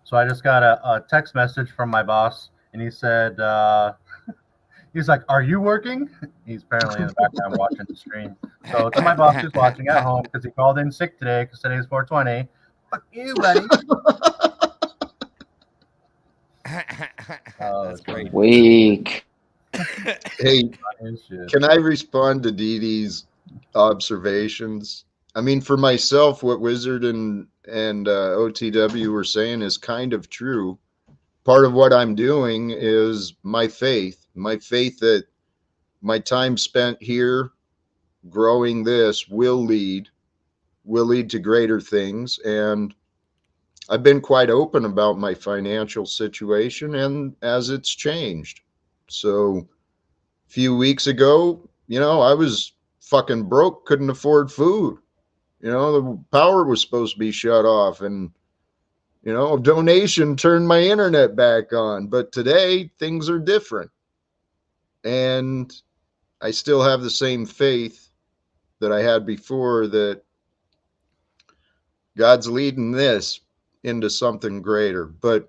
So I just got a text message from my boss, and he said, he's like, "Are you working?" He's apparently in the background watching the stream. So to my boss who's watching at home, because he called in sick today because today's 420. Fuck you, buddy. That's great. Weak. Hey, can I respond to Dee Dee's observations? I mean, for myself, what Wizard and OTW were saying is kind of true. Part of what I'm doing is my faith that my time spent here growing this will lead to greater things. And I've been quite open about my financial situation and as it's changed. So a few weeks ago, I was fucking broke, couldn't afford food. The power was supposed to be shut off, and a donation turned my internet back on. But today things are different. And I still have the same faith that I had before, that God's leading this into something greater. But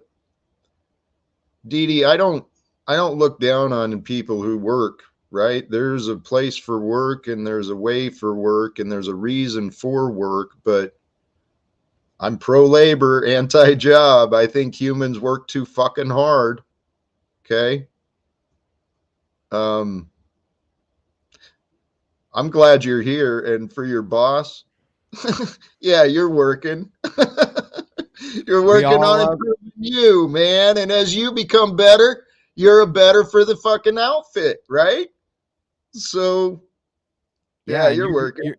Dee Dee, I don't look down on people who work, right? There's a place for work, and there's a way for work, and there's a reason for work. But I'm pro-labor, anti-job. I think humans work too fucking hard. Okay. I'm glad you're here, and for your boss, yeah, you're working. You're working on improving you, man. And as you become better, you're a better for the fucking outfit, right? So, yeah, you're working.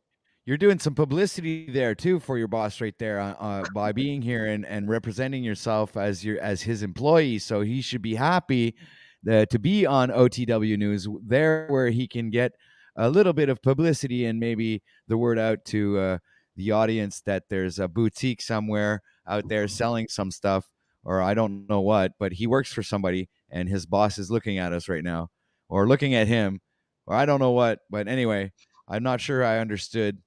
You're doing some publicity there too for your boss right there by being here and representing yourself as his employee. So he should be happy to be on OTW News, there where he can get a little bit of publicity and maybe the word out to the audience that there's a boutique somewhere out there selling some stuff, or I don't know what, but he works for somebody and his boss is looking at us right now, or looking at him, or I don't know what. But anyway, I'm not sure I understood.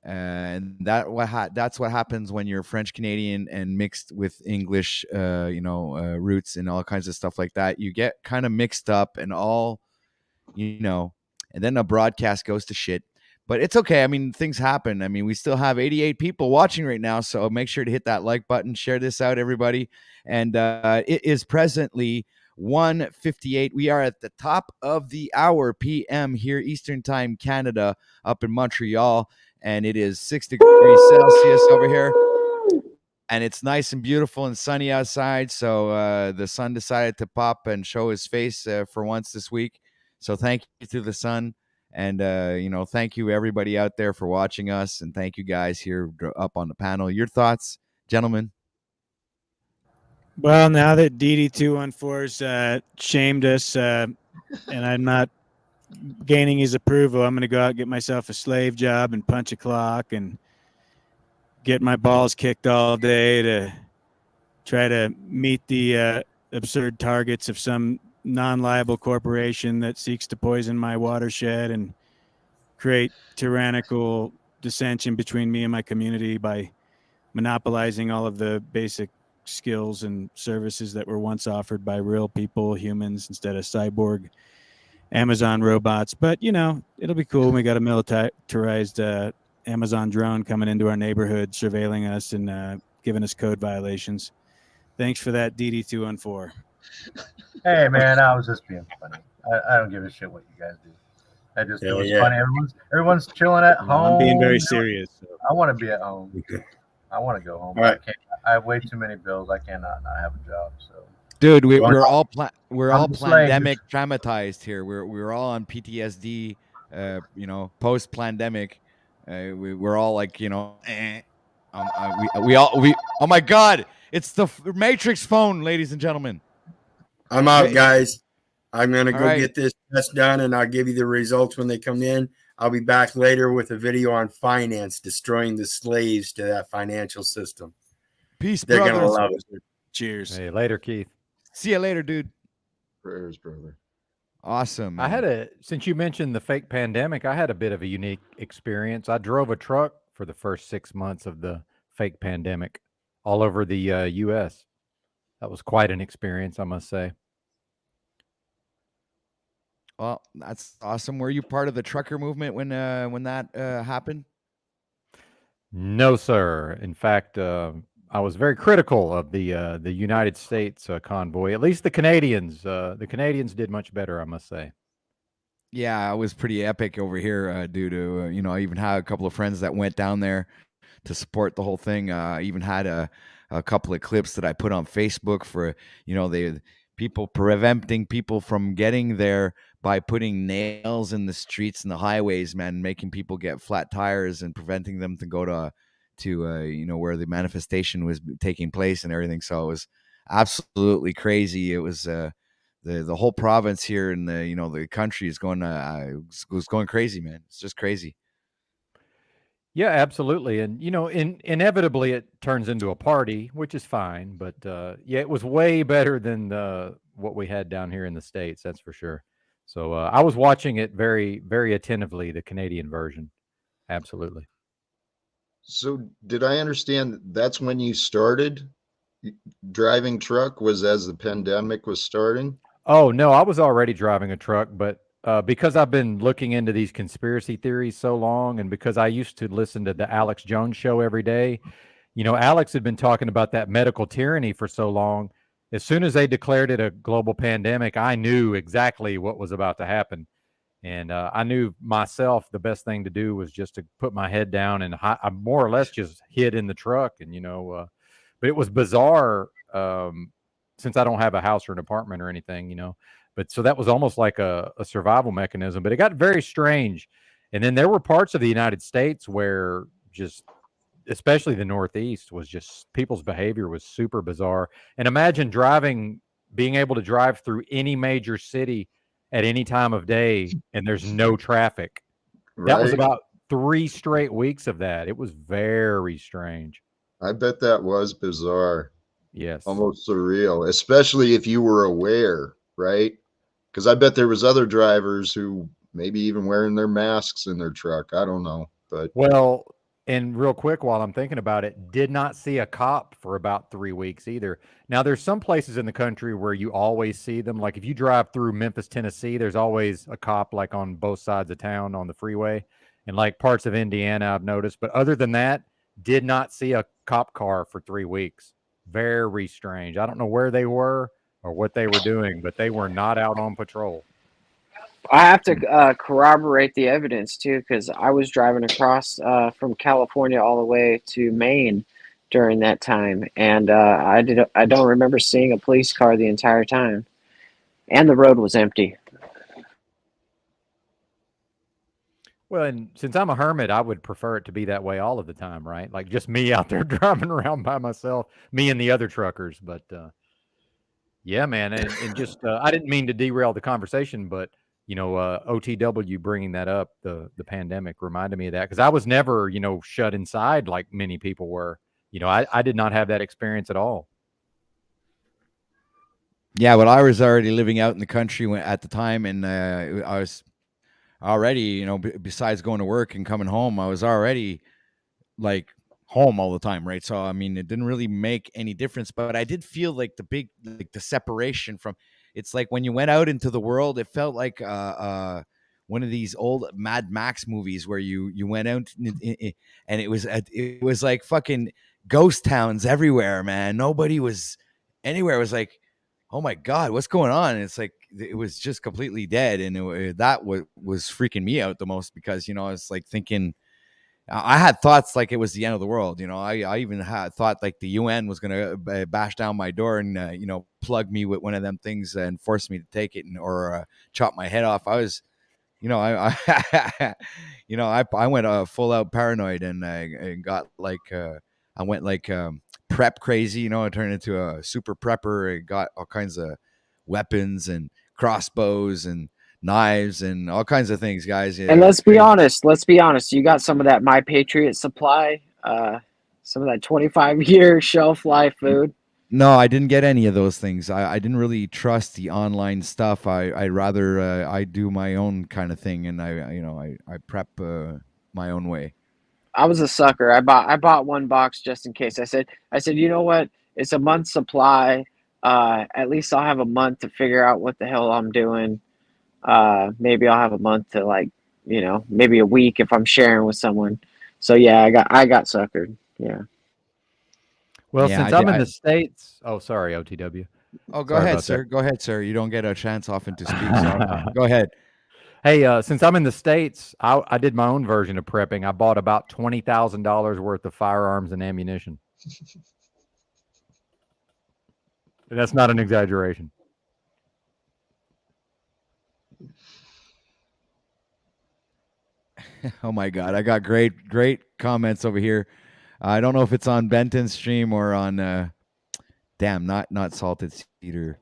And that's what happens when you're French Canadian and mixed with English, roots and all kinds of stuff like that. You get kind of mixed up and all, and then a broadcast goes to shit. But it's okay. I mean, things happen. I mean, we still have 88 people watching right now, so make sure to hit that like button, share this out, everybody. And it is presently 1:58. We are at the top of the hour PM here, Eastern Time, Canada, up in Montreal. And it is 6 degrees Celsius over here. And it's nice and beautiful and sunny outside. So the sun decided to pop and show his face for once this week. So thank you to the sun. And thank you everybody out there for watching us, and thank you guys here up on the panel. Your thoughts, gentlemen? Well, now that DD214's shamed us, and I'm not gaining his approval, I'm going to go out and get myself a slave job and punch a clock and get my balls kicked all day to try to meet the absurd targets of some non-liable corporation that seeks to poison my watershed and create tyrannical dissension between me and my community by monopolizing all of the basic skills and services that were once offered by real people, humans, instead of cyborg Amazon robots. But it'll be cool. We got a militarized Amazon drone coming into our neighborhood, surveilling us and giving us code violations. Thanks for that, DD214. Hey man, I was just being funny. I don't give a shit what you guys do. It was funny. Everyone's chilling at home. I'm being very serious. So. I want to be at home. I want to go home. Right. I have way too many bills. I cannot not have a job. So, dude, we're all pandemic slave. traumatized here. We're all on PTSD. Post pandemic. We're all like, we oh my God, it's the Matrix phone, ladies and gentlemen. I'm out, guys. I'm going to go get this test done, and I'll give you the results when they come in. I'll be back later with a video on finance, destroying the slaves to that financial system. Peace, They're brothers. going to love it. Cheers. Hey, later, Keith. See you later, dude. Prayers, brother. Awesome. Man. Since you mentioned the fake pandemic, I had a bit of a unique experience. I drove a truck for the first 6 months of the fake pandemic all over the U.S. That was quite an experience, I must say. Well, that's awesome. Were you part of the trucker movement when that happened? No, sir. In fact, I was very critical of the United States convoy. At least the Canadians. The Canadians did much better, I must say. Yeah, it was pretty epic over here due to I even had a couple of friends that went down there to support the whole thing. I even had a couple of clips that I put on Facebook for the people preventing people from getting there by putting nails in the streets and the highways, man, making people get flat tires and preventing them to go to where the manifestation was taking place and everything. So it was absolutely crazy. It was the whole province here and the country is going was going crazy, man. It's just crazy. Yeah, absolutely. And, inevitably it turns into a party, which is fine. But, yeah, it was way better than what we had down here in the States. That's for sure. So I was watching it very, very attentively, the Canadian version. Absolutely. So did I understand that's when you started driving truck, was as the pandemic was starting? Oh, no, I was already driving a truck, but because I've been looking into these conspiracy theories so long, and because I used to listen to the Alex Jones show every day, Alex had been talking about that medical tyranny for so long. As soon as they declared it a global pandemic, I knew exactly what was about to happen. And I knew myself the best thing to do was just to put my head down and I more or less just hid in the truck. And, but it was bizarre since I don't have a house or an apartment or anything, But so that was almost like a survival mechanism. But it got very strange. And then there were parts of the United States where just, especially the Northeast, was just people's behavior was super bizarre. And imagine being able to drive through any major city at any time of day and there's no traffic. Right. That was about 3 straight weeks of that. It was very strange. I bet that was bizarre. Yes. Almost surreal, especially if you were aware, right? Because I bet there was other drivers who maybe even wearing their masks in their truck. I don't know. But well, and real quick, while I'm thinking about it, did not see a cop for about 3 weeks either. Now, there's some places in the country where you always see them. Like if you drive through Memphis, Tennessee, there's always a cop like on both sides of town on the freeway. And like parts of Indiana, I've noticed. But other than that, did not see a cop car for 3 weeks. Very strange. I don't know where they were or what they were doing, but they were not out on patrol. I have to corroborate the evidence too, because I was driving across from California all the way to Maine during that time, and I don't remember seeing a police car the entire time, and the road was empty. Well, and since I'm a hermit, I would prefer it to be that way all of the time, right? Like just me out there driving around by myself, me and the other truckers. But yeah, man, and just I didn't mean to derail the conversation, but OTW bringing that up, the pandemic reminded me of that because I was never shut inside like many people were. I did not have that experience at all. Yeah, well, I was already living out in the country at the time, and I was already, besides going to work and coming home, I was already like home all the time, right? So I mean, it didn't really make any difference, but I did feel like the separation from. It's like when you went out into the world, it felt like one of these old Mad Max movies where you went out and it was like fucking ghost towns everywhere, man. Nobody was anywhere. It was like, oh my god, what's going on? And it's like it was just completely dead, and that was freaking me out the most because I was like thinking. I had thoughts like it was the end of the world. I even had thought like the UN was going to bash down my door and, plug me with one of them things and force me to take it or chop my head off. I was, I went full out paranoid and got like, I went like prep crazy, I turned into a super prepper and got all kinds of weapons and crossbows and knives and all kinds of things, guys. And let's be honest. You got some of that My Patriot supply, some of that 25-year shelf life food. No, I didn't get any of those things. I didn't really trust the online stuff. I'd rather I do my own kind of thing, and I prep my own way. I was a sucker. I bought one box just in case. I said, you know what? It's a month's supply. At least I'll have a month to figure out what the hell I'm doing. Maybe I'll have a month to maybe a week if I'm sharing with someone. So yeah, I got suckered. Yeah. Well, yeah, since I'm in the States. Oh, sorry, OTW. Oh, go ahead, sir. Go ahead, sir. You don't get a chance often to speak. So go ahead. Hey, since I'm in the States, I did my own version of prepping. I bought about $20,000 worth of firearms and ammunition. And that's not an exaggeration. Oh my God, I got great comments over here. I don't know if it's on Benton's stream or on not Salted Seeker.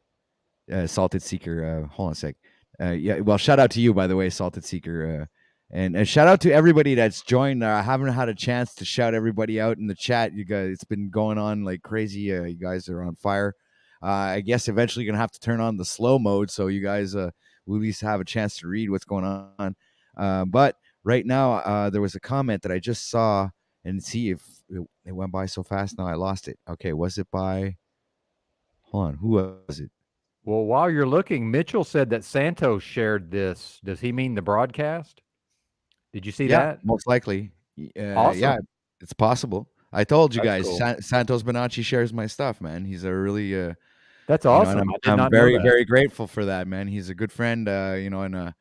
Hold on a sec. Yeah, well, shout out to you, by the way, Salted Seeker. And shout out to everybody that's joined. I haven't had a chance to shout everybody out in the chat. You guys, it's been going on like crazy. You guys are on fire. I guess eventually you're going to have to turn on the slow mode so you guys will at least have a chance to read what's going on. But right now, there was a comment that I just saw and see if it went by so fast. Now I lost it. Okay, was it by? Hold on, who was it? Well, while you're looking, Mitchell said that Santos shared this. Does he mean the broadcast? Did you see that? Most likely. Awesome. Yeah, it's possible. I told you That's guys, cool. Santos Bonacci shares my stuff, man. He's a really that's awesome. And I did not very, know that. very grateful for that, man. He's a good friend, and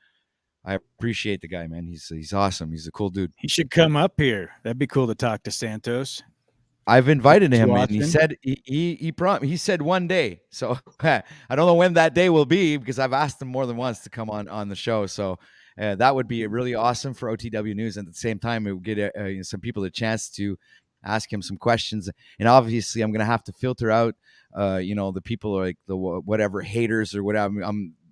I appreciate the guy, man. He's awesome. He's a cool dude. He should come up here. That'd be cool to talk to Santos. I've invited him, and he said he said one day. So I don't know when that day will be because I've asked him more than once to come on the show. So that would be really awesome for OTW News. And at the same time, it would get some people a chance to ask him some questions. And obviously, I'm going to have to filter out, the people like the whatever haters or whatever.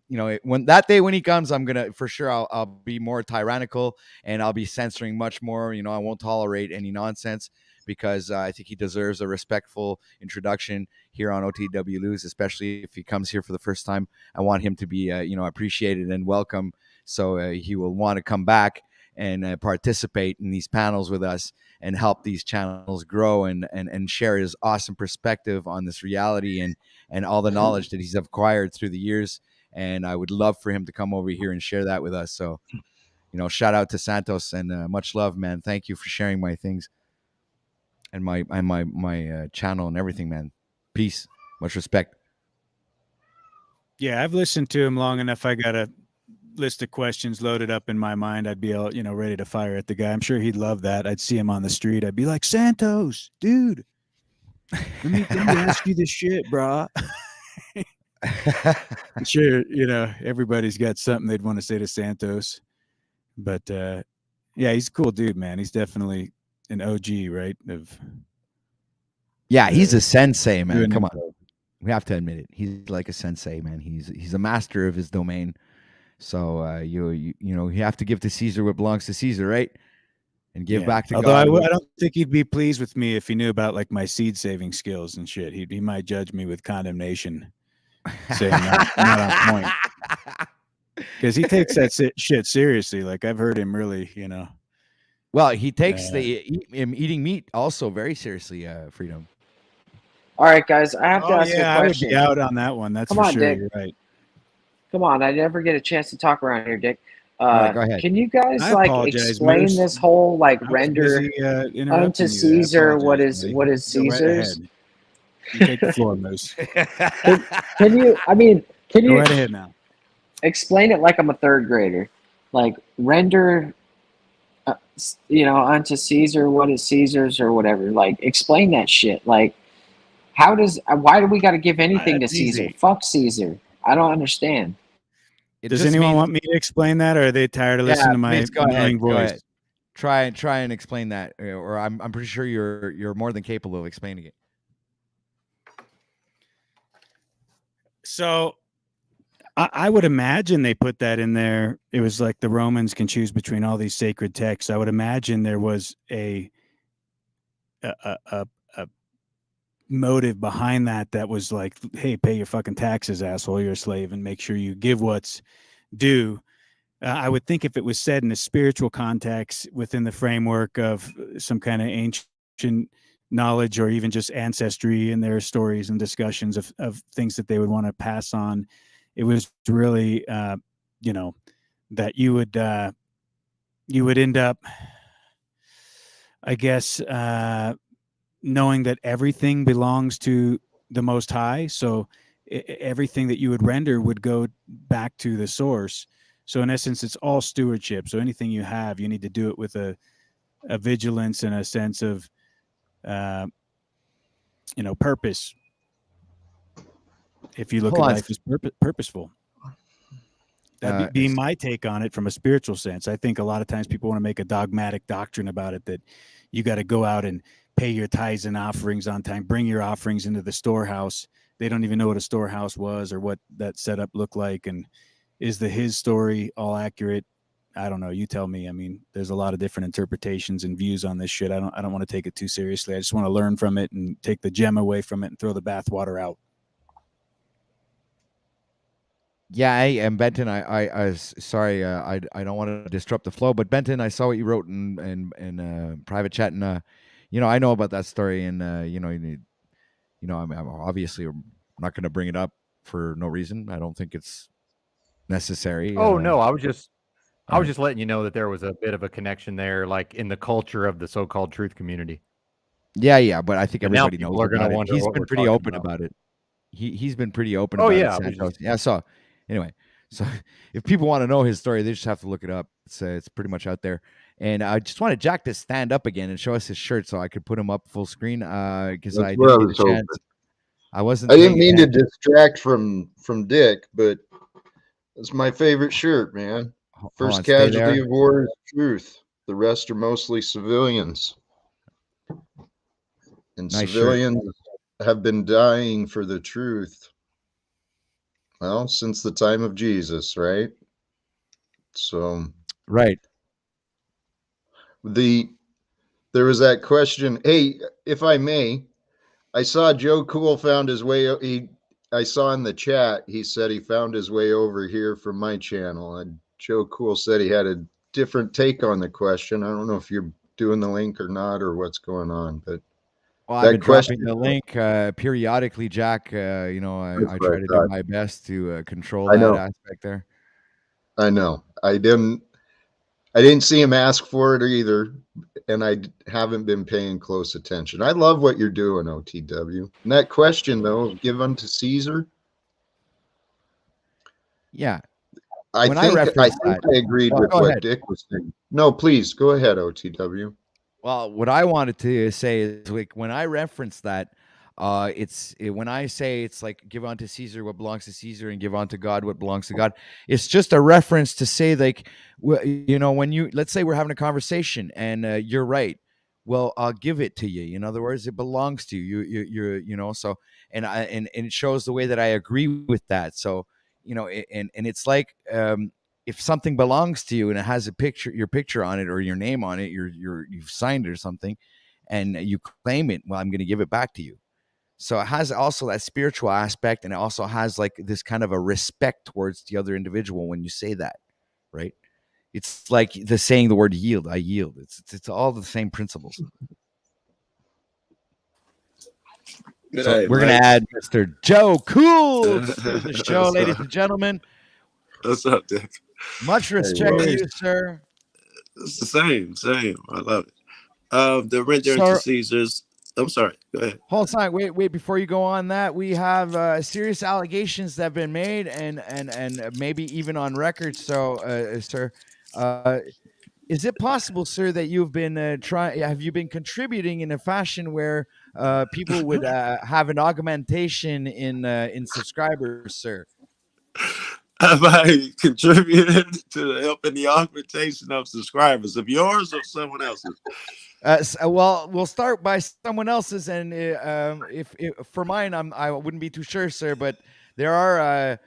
When that day when he comes, I'm gonna for sure I'll be more tyrannical and I'll be censoring much more. I won't tolerate any nonsense because I think he deserves a respectful introduction here on OTW News, especially if he comes here for the first time. I want him to be appreciated and welcome, so he will want to come back and participate in these panels with us and help these channels grow and share his awesome perspective on this reality and all the knowledge that he's acquired through the years. And I would love for him to come over here and share that with us. So, shout out to Santos and much love, man. Thank you for sharing my things and my channel and everything, man. Peace. Much respect. Yeah, I've listened to him long enough. I got a list of questions loaded up in my mind. I'd be all, ready to fire at the guy. I'm sure he'd love that. I'd see him on the street. I'd be like, Santos, dude, let me ask you this shit, bro. I'm sure, everybody's got something they'd want to say to Santos, but Yeah, he's a cool dude, man. He's definitely an OG, right? Yeah, he's a sensei, man. doing Come on. info. We have to admit it. He's like a sensei, man. He's a master of his domain. So you have to give to Caesar what belongs to Caesar, right? And give back to Although God. I don't think he'd be pleased with me if he knew about like my seed saving skills and shit. He might judge me with condemnation, saying not on point. Because he takes that shit seriously. Like I've heard him really, Well, he takes eating meat also very seriously, Freedom. All right, guys, I have to ask a question. I would be out on that one. That's for sure. Dick. You're right. Come on, I never get a chance to talk around here, Dick. Right, go ahead. Can you guys explain Moose. this whole render unto Caesar what is Caesar's? Right, you take the floor, Moose. Can you? Go right ahead now. Explain it like I'm a third grader. Like render, unto Caesar what is Caesar's or whatever. Like explain that shit. Like why do we got to give anything to Caesar? Easy. Fuck Caesar. I don't understand. Does anyone want me to explain that, or are they tired of listening to my annoying voice? Try and explain that, or I'm pretty sure you're more than capable of explaining it. So, I would imagine they put that in there. It was like the Romans can choose between all these sacred texts. I would imagine there was a motive behind that was like, hey, pay your fucking taxes, asshole, you're a slave, and make sure you give what's due. I would think if it was said in a spiritual context within the framework of some kind of ancient knowledge or even just ancestry in their stories and discussions of things that they would want to pass on, it was really that you would end up, I guess, knowing that everything belongs to the Most High. So everything that you would render would go back to the source. So in essence, it's all stewardship. So anything you have, you need to do it with a vigilance and a sense of, purpose. If you look at life as purposeful. That'd be my take on it from a spiritual sense. I think a lot of times people want to make a dogmatic doctrine about it, that you got to go out and pay your tithes and offerings on time, bring your offerings into the storehouse. They don't even know what a storehouse was or what that setup looked like. And is his story all accurate? I don't know. You tell me. I mean, there's a lot of different interpretations and views on this shit. I don't want to take it too seriously. I just want to learn from it and take the gem away from it and throw the bathwater out. Yeah, and Benton, I sorry, I don't want to disrupt the flow, but Benton, I saw what you wrote in private chat, and I know about that story, and I'm obviously not going to bring it up for no reason. I don't think it's necessary. Oh no, I was just letting you know that there was a bit of a connection there, like in the culture of the so-called truth community. Yeah, but I think everybody knows about it. He's been pretty open about it. He's been pretty open about it. Yeah, so anyway, so if people want to know his story, they just have to look it up. It's pretty much out there. And I just wanted Jack to stand up again and show us his shirt so I could put him up full screen because I didn't get a chance. I didn't mean to distract from Dick, but it's my favorite shirt, man. First casualty of war is truth. The rest are mostly civilians. And nice civilians have been dying for the truth. Well, since the time of Jesus, right? So, right. There was that question. Hey, if I may, I saw Joe Cool found his way. I saw in the chat, he said he found his way over here from my channel. And Joe Cool said he had a different take on the question. I don't know if you're doing the link or not or what's going on, but I've been dropping the link periodically, Jack. I try to do my best to control that aspect there. I know. I didn't see him ask for it either, and I haven't been paying close attention. I love what you're doing, OTW. And that question, though, give unto Caesar. Yeah. I think I agreed with what Dick was saying. No, please, go ahead, OTW. Well, what I wanted to say is, like, when I referenced that, When I say it's like give unto Caesar what belongs to Caesar and give unto God what belongs to God, it's just a reference to say, like, when let's say we're having a conversation and you're right, well, I'll give it to you. In other words, it belongs to you. So, and it shows the way that I agree with that. So, and it's like, if something belongs to you and it has your picture on it or your name on it, you've signed it or something, and you claim it, well, I'm going to give it back to you. So it has also that spiritual aspect, and it also has like this kind of a respect towards the other individual when you say that, right? It's like the saying the word yield. I yield. It's all the same principles. Good So day, we're going to add Mr. Joe Cool to the show, ladies and gentlemen. What's up, Dick? Much respect to you, sir. It's the same. I love it. The rendering to Caesars. I'm sorry. Go ahead. Hold on. Wait. Before you go on that, we have serious allegations that have been made and maybe even on record. So, sir, is it possible, sir, that you've been have you been contributing in a fashion where people would have an augmentation in subscribers, sir? Have I contributed to helping the augmentation of subscribers of yours or someone else's? Well, we'll start by someone else's, and if for mine, I wouldn't be too sure, sir. But there are,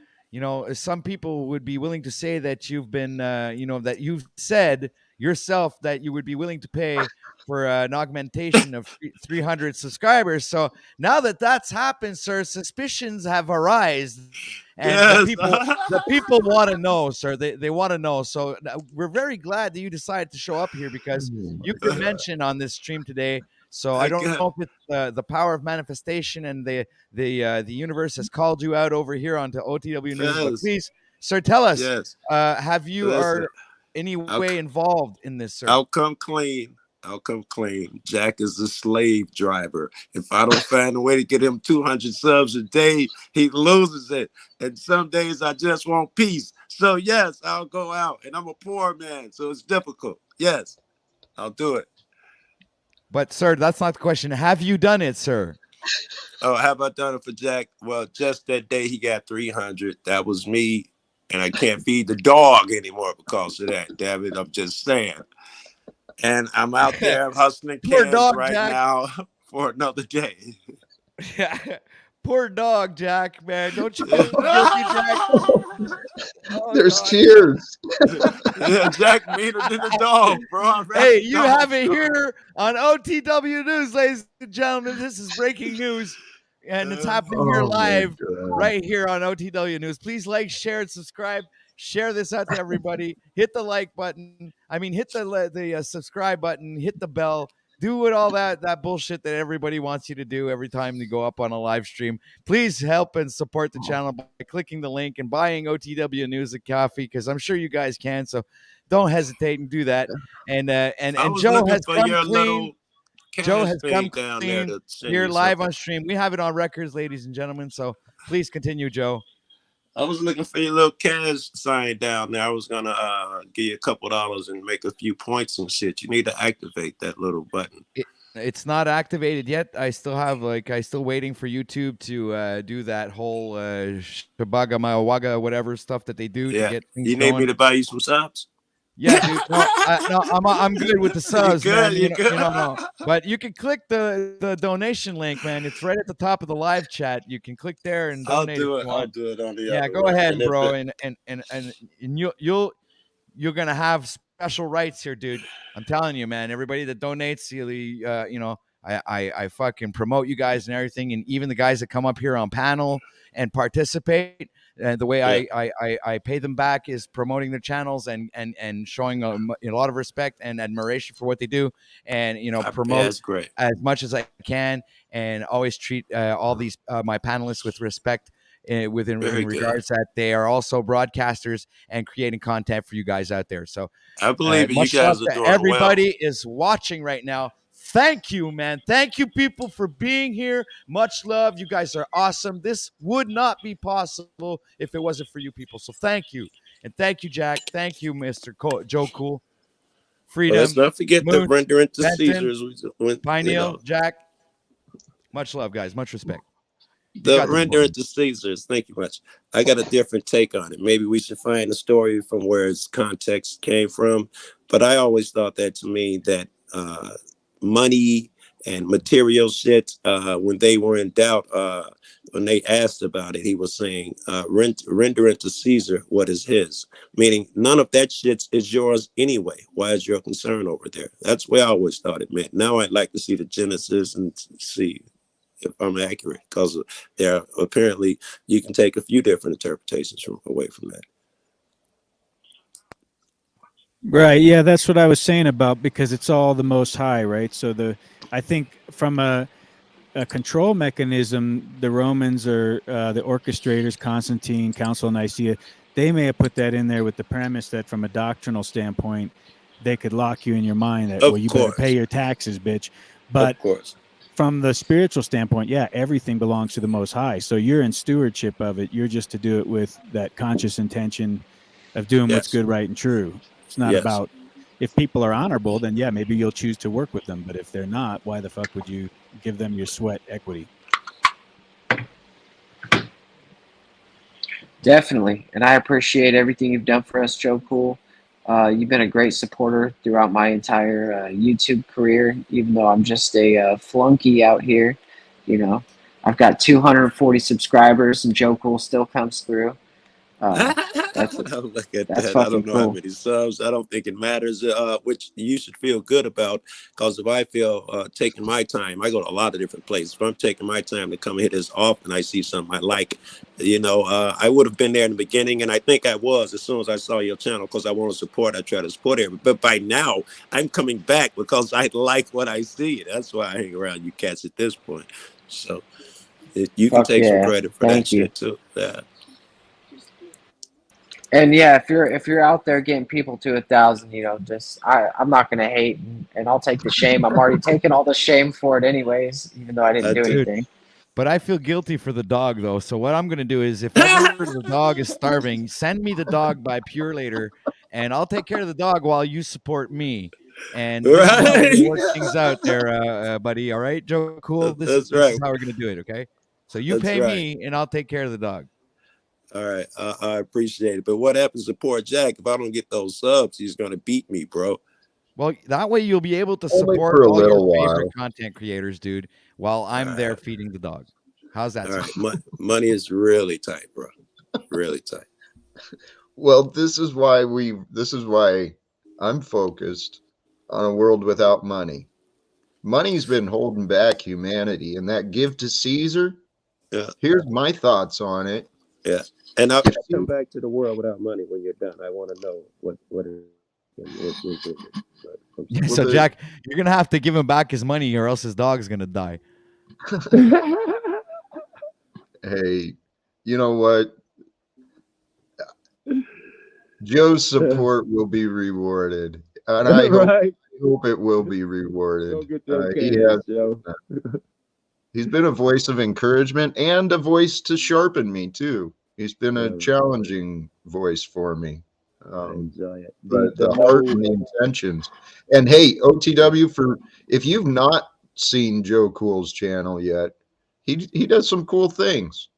some people would be willing to say that you've been, that you've said yourself that you would be willing to pay for an augmentation of 300 subscribers. So now that that's happened, sir, suspicions have arisen, and the people want to know, sir. They want to know. So we're very glad that you decided to show up here because you've been mentioned on this stream today. So I don't know if it's the power of manifestation and the universe has called you out over here onto OTW News. But please, sir, tell us, have you are any way involved in this, sir? I'll come clean. Jack is a slave driver. If I don't find a way to get him 200 subs a day, he loses it. And some days I just want peace. So yes, I'll go out. And I'm a poor man, so it's difficult. Yes, I'll do it. But sir, that's not the question. Have you done it, sir? Oh, have I done it for Jack? Well, just that day he got 300. That was me. And I can't feed the dog anymore because of that. Damn it, I'm just saying. And I'm out there hustling cans right Jack. now for another day. Yeah. Poor dog, Jack, man. Don't you feel guilty, Jack? Oh, there's God. Cheers. Yeah, Jack meaner than a dog, bro. Hey, you have it here on OTW News, ladies and gentlemen. This is breaking news, and it's happening here live right here on OTW News. Please like, share, and subscribe. Share this out to everybody. Hit the like button. Hit the subscribe button. Hit the bell. Do all that bullshit that everybody wants you to do every time you go up on a live stream. Please help and support the channel by clicking the link and buying OTW News a coffee, because I'm sure you guys can. So don't hesitate and do that. And Joe has come clean. Joe has come clean here live on stream. We have it on records, ladies and gentlemen. So please continue, Joe. I was looking for your little cash sign down there. I was gonna give you a couple dollars and make a few points and shit. You need to activate that little button. It's not activated yet. I still waiting for YouTube to do that whole shabaga mawaga whatever stuff that they do to get things You need going. me to buy you some subs? Yeah, dude. No, I'm good with the subs, man. No. But you can click the donation link, man. It's right at the top of the live chat. You can click there and donate. I'll do it on the other. Yeah, go ahead, bro. And you're gonna have special rights here, dude. I'm telling you, man. Everybody that donates, I fucking promote you guys and everything, and even the guys that come up here on panel and participate. And the way I pay them back is promoting their channels and showing a lot of respect and admiration for what they do, and promote as much as I can, and always treat all these my panelists with respect. In regards that they are also broadcasters and creating content for you guys out there. So I believe you guys are doing everybody is watching right now. Thank you, man. Thank you, people, for being here. Much love. You guys are awesome. This would not be possible if it wasn't for you people. So thank you. And thank you, Jack. Thank you, Mr. Joe Cool. Freedom. Let's not forget Moon, the rendering to Benton, Caesars. Pineal, Jack. Much love, guys. Much respect. The render it to Caesars. Thank you much. I got a different take on it. Maybe we should find the story from where its context came from. But I always thought that to me that money and material shit, when they were in doubt, when they asked about it, he was saying, render it to Caesar what is his. Meaning none of that shit is yours anyway. Why is your concern over there? That's where I always thought it meant. Now I'd like to see the Genesis and see if I'm accurate, because there apparently you can take a few different interpretations away from that. Right. Yeah, that's what I was saying about, because it's all the Most High, right? So I think from a control mechanism, the Romans or the orchestrators, Constantine, Council of Nicaea, they may have put that in there with the premise that from a doctrinal standpoint, they could lock you in your mind that, well, you better pay your taxes, bitch. But of course, from the spiritual standpoint, yeah, everything belongs to the Most High. So you're in stewardship of it. You're just to do it with that conscious intention of doing what's good, right, and true. It's not about, if people are honorable, then yeah, maybe you'll choose to work with them. But if they're not, why the fuck would you give them your sweat equity? Definitely. And I appreciate everything you've done for us, Joe Cool. You've been a great supporter throughout my entire YouTube career, even though I'm just a flunky out here. You know, I've got 240 subscribers, and Joe Cool still comes through. That's look at that's that. I don't know cool. how many subs. I don't think it matters, which you should feel good about, because if I feel taking my time, I go to a lot of different places. If I'm taking my time to come hit this off and I see something I like, I would have been there in the beginning, and I think I was as soon as I saw your channel, because I want to support. I try to support it, but by now I'm coming back because I like what I see. That's why I hang around you cats at this point. So you can take some credit for that shit too. Yeah. And yeah, if you're out there getting people to 1,000, I'm not gonna hate, and I'll take the shame. I'm already taking all the shame for it anyways, even though I didn't do anything. But I feel guilty for the dog though. So what I'm gonna do is, if ever the dog is starving, send me the dog by Pure later, and I'll take care of the dog while you support me. And this is how we work things out there, buddy. All right, Joe Cool. This is how we're gonna do it. Okay. So you pay me, and I'll take care of the dog. All right, I appreciate it. But what happens to poor Jack if I don't get those subs? He's gonna beat me, bro. Well, that way you'll be able to support all your favorite content creators, dude, while I'm there feeding the dog. How's that sound? All right, money is really tight, bro. Really tight. Well, this is why I'm focused on a world without money. Money's been holding back humanity, and that give to Caesar. Yeah. Here's my thoughts on it. Yeah. And I'll come back to the world without money when you're done. I want to know what yeah, so Jack, you're gonna have to give him back his money, or else his dog's gonna die. Hey, you know what? Joe's support will be rewarded, and I hope it will be rewarded. He's been a voice of encouragement and a voice to sharpen me too. He's been a challenging voice for me. Enjoy it. But the heart and the intentions. And hey, OTW, if you've not seen Joe Cool's channel yet, he does some cool things.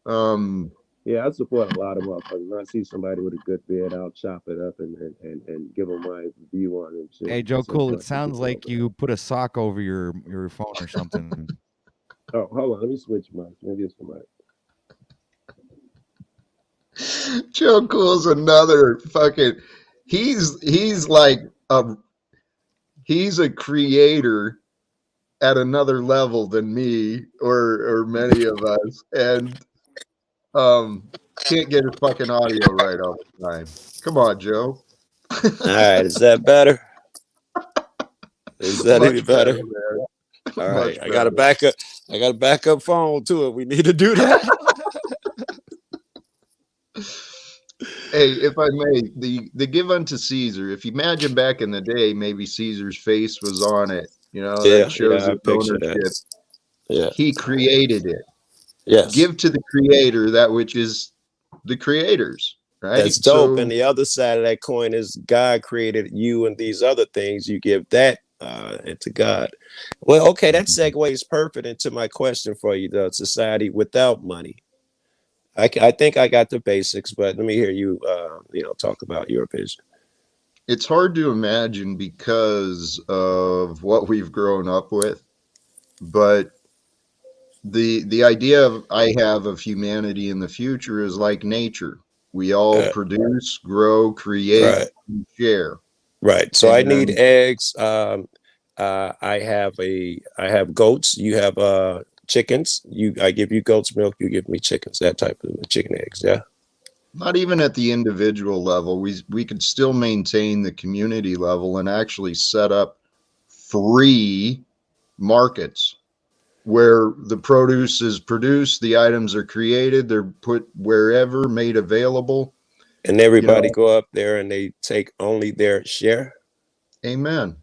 Yeah, I support a lot of motherfuckers. When I see somebody with a good beard, I'll chop it up and give them my view on it. Shit. Hey, Joe Cool, it sounds like you put a sock over your phone or something. Oh, hold on. Let me switch mics. Maybe it's the mic. Joe Cool's another fucking. He's like he's a creator at another level than me or many of us, and can't get his fucking audio right all the time. Come on, Joe. All right, is that better? Is that any better? All right, I got a backup phone to it. We need to do that. Hey, if I may, the give unto Caesar. If you imagine back in the day, maybe Caesar's face was on it. That shows his ownership. Yeah, he created it. Yes, give to the creator that which is the creator's. Right. That's dope. And the other side of that coin is God created you and these other things. You give that and to God. Well, okay, that segues perfect into my question for you, the society without money. I think I got the basics, but let me hear you, talk about your vision. It's hard to imagine because of what we've grown up with, but the idea I have of humanity in the future is like nature. We all produce, grow, create, Right. and share. Right. So I need eggs. I have goats. You have chickens. I give you goat's milk. You give me chickens. That type of chicken eggs. Yeah. Not even at the individual level. We could still maintain the community level and actually set up free markets where the produce is produced, the items are created, they're put wherever, made available, and everybody go up there and they take only their share. Amen.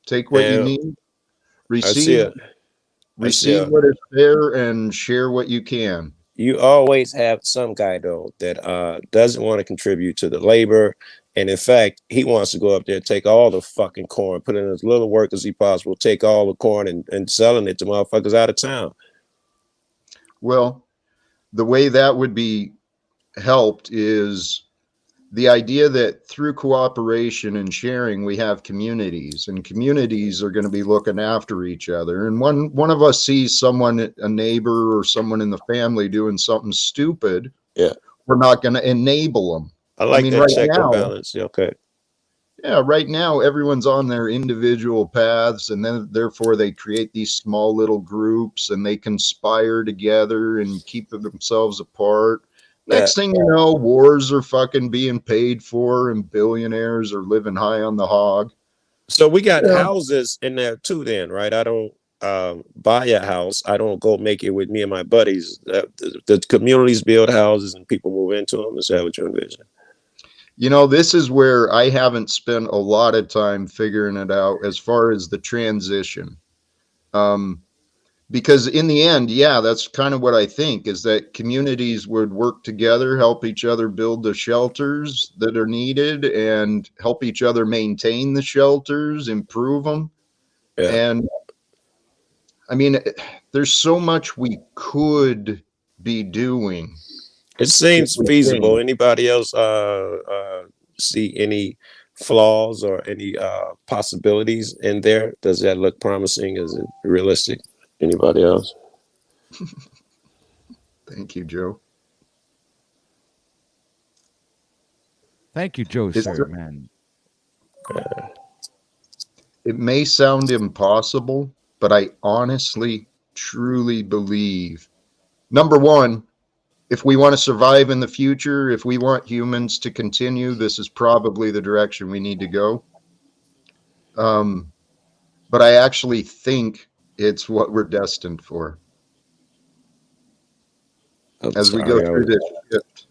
Take what you need, receive what is fair, and share what you can. You always have some guy though that doesn't want to contribute to the labor, and in fact he wants to go up there, take all the fucking corn, put in as little work as he possible, take all the corn and selling it to motherfuckers out of town. Well, the way that would be helped is the idea that through cooperation and sharing, we have communities, and communities are going to be looking after each other. And one of us sees someone, a neighbor or someone in the family, doing something stupid. Yeah, we're not going to enable them. I mean, that right check and balance. Okay. Yeah, right now everyone's on their individual paths, and then therefore they create these small little groups, and they conspire together and keep themselves apart. Next thing you know, wars are fucking being paid for, and billionaires are living high on the hog. So we got houses in there too then, right? I don't buy a house. I don't go make it with me and my buddies. The communities build houses and people move into them. Is that what you envision? This is where I haven't spent a lot of time figuring it out as far as the transition. Because in the end, yeah, that's kind of what I think, is that communities would work together, help each other build the shelters that are needed, and help each other maintain the shelters, improve them. Yeah. And I mean, there's so much we could be doing. It seems feasible. Anybody else see any flaws or any possibilities in there? Does that look promising? Is it realistic? Anybody else? Thank you, Joe. Thank you, Joe, sir, man. It may sound impossible, but I honestly, truly believe, number one, if we want to survive in the future, if we want humans to continue, this is probably the direction we need to go. But I actually think it's what we're destined for. As we go through this shift.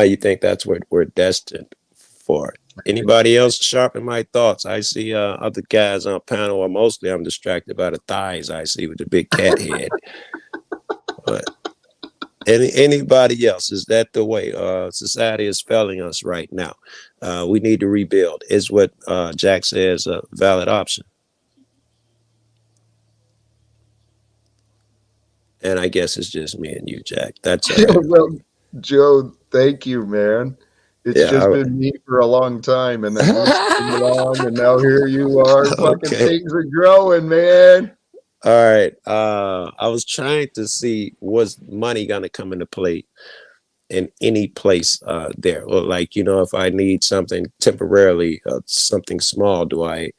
You think that's what we're destined for? Anybody else sharpen my thoughts? I see other guys on panel, or mostly I'm distracted by the thighs I see with the big cat head. But anybody else, is that the way society is failing us right now? We need to rebuild. Is what Jack says a valid option? And I guess it's just me and you, Jack. That's all right. Well, Joe, thank you, man. It's just been me for a long time, and then Moose came along, and now here you are. Fucking things are growing, man. All right. I was trying to see, was money gonna come into play in any place there? Or like, if I need something temporarily, something small, do I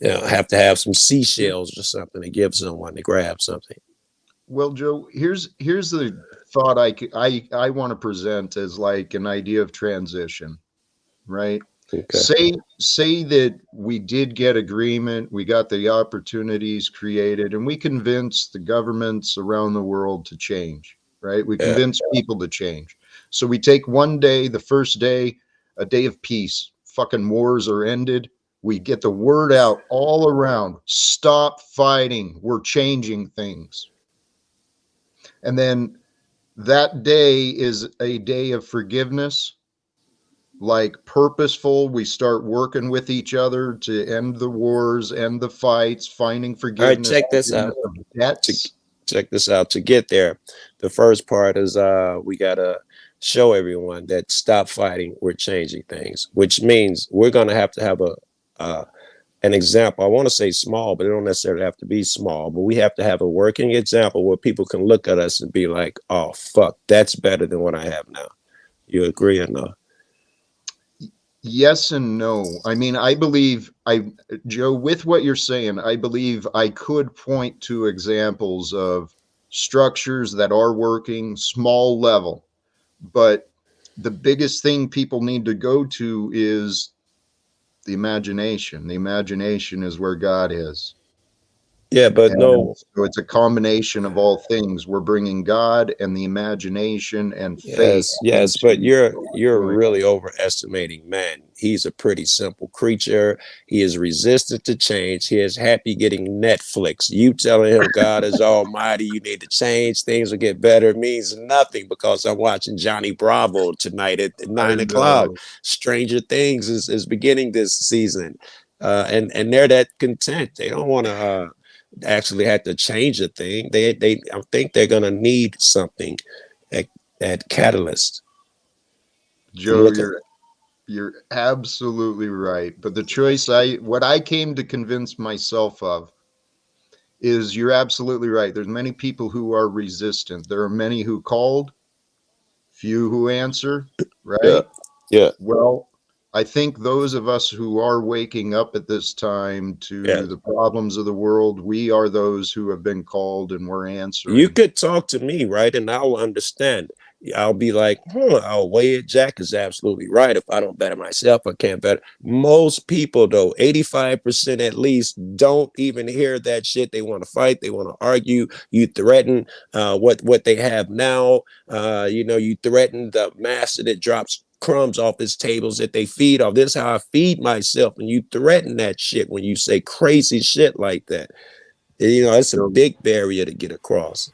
have to have some seashells or something to give someone to grab something? Well, Joe, here's the thought I want to present as like an idea of transition, right? Okay. Say that we did get agreement, we got the opportunities created, and we convinced the governments around the world to change, right? We convinced people to change. So we take one day, the first day, a day of peace. Fucking wars are ended. We get the word out all around. Stop fighting. We're changing things. And then that day is a day of forgiveness. like purposeful. We start working with each other to end the wars, end the fights, finding forgiveness. All right, check this out. Of debts. Check this out. To get there, the first part is we gotta show everyone that stop fighting, we're changing things, which means we're gonna have to have an example. I want to say small, but it don't necessarily have to be small. But we have to have a working example where people can look at us and be like, "Oh fuck, that's better than what I have now." You agree or no? Yes and no. I mean, I believe Joe, with what you're saying, I believe I could point to examples of structures that are working small level, but the biggest thing people need to go to is the imagination. The imagination is where God is. Yeah, but no. So it's a combination of all things. We're bringing God and the imagination and faith. Yes, but you're really overestimating man. He's a pretty simple creature. He is resistant to change. He is happy getting Netflix. You telling him God is almighty, you need to change, things will get better, means nothing, because I'm watching Johnny Bravo tonight at 9 o'clock. Stranger Things is beginning this season. And they're that content. They don't want to actually had to change a thing. I think they're gonna need something at catalyst. Joe, you're absolutely right. But the choice what I came to convince myself of is you're absolutely right. There's many people who are resistant. There are many who called, few who answer, right? Yeah. Well, I think those of us who are waking up at this time to the problems of the world, we are those who have been called and we're answering. You could talk to me, right? And I'll understand. I'll be like, I'll weigh it. Jack is absolutely right. If I don't better myself, I can't better. Most people, though, 85% at least, don't even hear that shit. They want to fight. They want to argue. You threaten what they have now. You threaten the master that drops crumbs off his tables that they feed off. This is how I feed myself. And you threaten that shit when you say crazy shit like that. It's a big barrier to get across.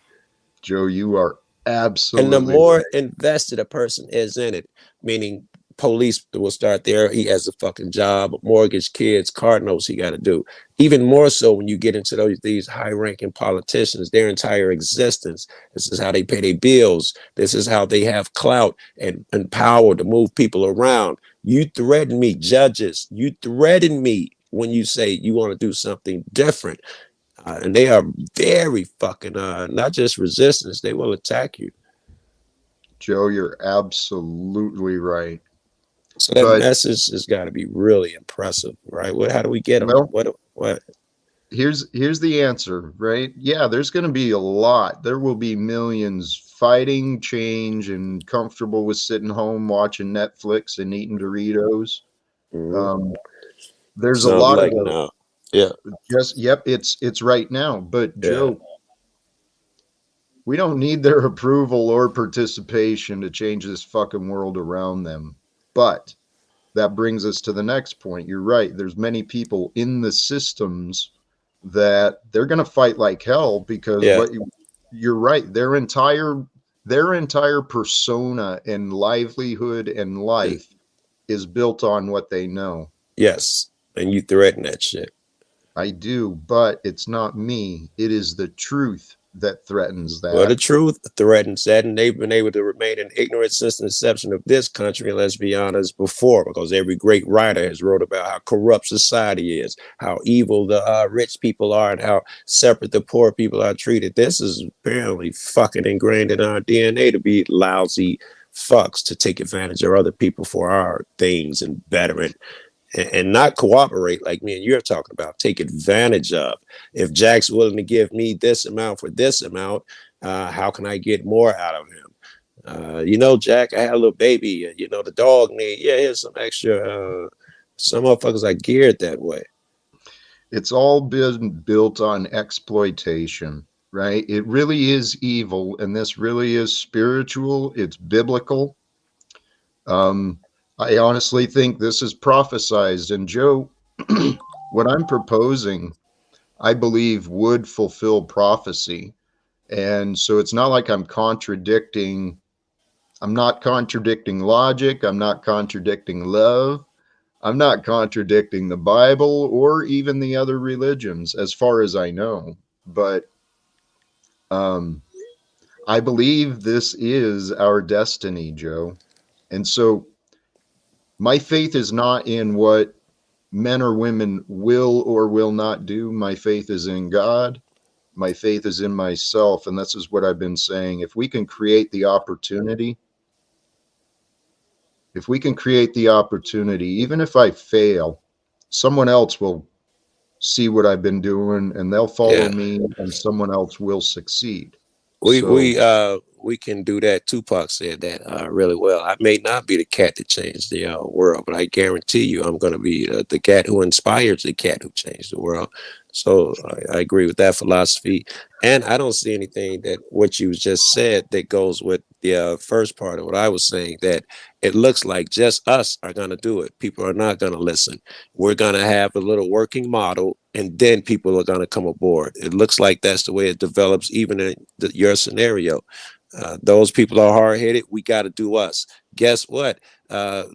Joe, you are absolutely and the more right. invested a person is in it, meaning police will start there. He has a fucking job, mortgage, kids, car notes he got to do. Even more so when you get into these high-ranking politicians, their entire existence. This is how they pay their bills. This is how they have clout and power to move people around. You threaten me, judges. You threaten me when you say you want to do something different. And they are very fucking, not just resistance, they will attack you. Joe, you're absolutely right. So that message has got to be really impressive, right? How do we get them? Well, what? Here's the answer, right? Yeah, there's going to be a lot. There will be millions fighting change and comfortable with sitting home watching Netflix and eating Doritos. There's a lot of now. Yeah. It's right now. But Joe, we don't need their approval or participation to change this fucking world around them. But that brings us to the next point. You're right. There's many people in the systems that they're going to fight like hell because you're right. Their entire persona and livelihood and life is built on what they know. Yes. And you threaten that shit. I do, but it's not me. It is the truth that threatens that. Well, the truth threatens that, and they've been able to remain in ignorance since the inception of this country, let's be honest, before, because every great writer has wrote about how corrupt society is, how evil the rich people are, and how separate the poor people are treated. This is apparently fucking ingrained in our DNA to be lousy fucks, to take advantage of other people for our things and betterment. And not cooperate like me and you're talking about, take advantage of. If Jack's willing to give me this amount for this amount, how can I get more out of him? Jack, I had a little baby, the dog need, here's some extra. Some motherfuckers are geared that way. It's all been built on exploitation, right? It really is evil, and this really is spiritual. It's biblical. I honestly think this is prophesized. And Joe, what I'm proposing, I believe would fulfill prophecy. And so it's not like I'm contradicting I'm not contradicting logic. I'm not contradicting love. I'm not contradicting the Bible or even the other religions, as far as I know. But I believe this is our destiny, Joe. And so my faith is not in what men or women will or will not do. My faith is in God. My faith is in myself. And this is what I've been saying. If we can create the opportunity, even if I fail, someone else will see what I've been doing and they'll follow me, and someone else will succeed. We can do that. Tupac said that really well. I may not be the cat that changed the world, but I guarantee you I'm going to be the cat who inspires the cat who changed the world. So I agree with that philosophy. And I don't see anything that what you just said that goes with the first part of what I was saying, that it looks like just us are going to do it. People are not going to listen. We're going to have a little working model, and then people are going to come aboard. It looks like that's the way it develops, even in your scenario. Those people are hard-headed. We got to do us. Guess what?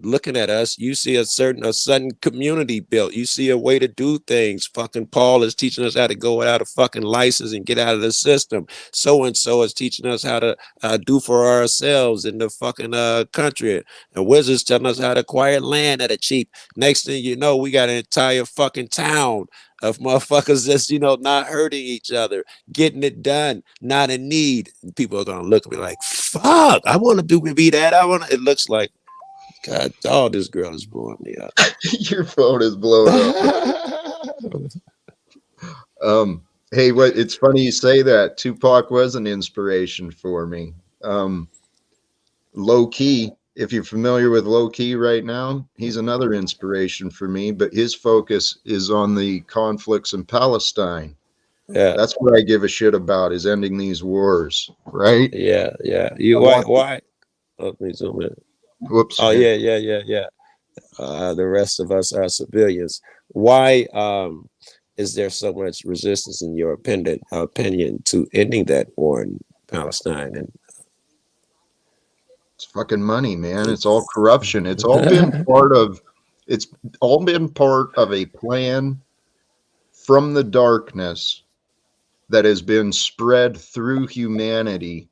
Looking at us, you see a sudden community built. You see a way to do things. Fucking Paul is teaching us how to go without a fucking license and get out of the system. So and so is teaching us how to do for ourselves in the fucking country. And Wizards telling us how to acquire land at a cheap. Next thing you know, we got an entire fucking town of motherfuckers that's, not hurting each other, getting it done, not in need. And people are gonna look at me like, fuck, I want to be that. It looks like, God, this girl is blowing me up. Your phone is blowing up. Hey, it's funny you say that. Tupac was an inspiration for me. Low Key, if you're familiar with Low Key right now, he's another inspiration for me, but his focus is on the conflicts in Palestine. Yeah, that's what I give a shit about, is ending these wars, right? Yeah. Why? Let me zoom in. Whoops. Oh, yeah. The rest of us are civilians. Why is there so much resistance, in your opinion, to ending that war in Palestine? And it's fucking money, man. It's all corruption. It's all been part of a plan from the darkness that has been spread through humanity.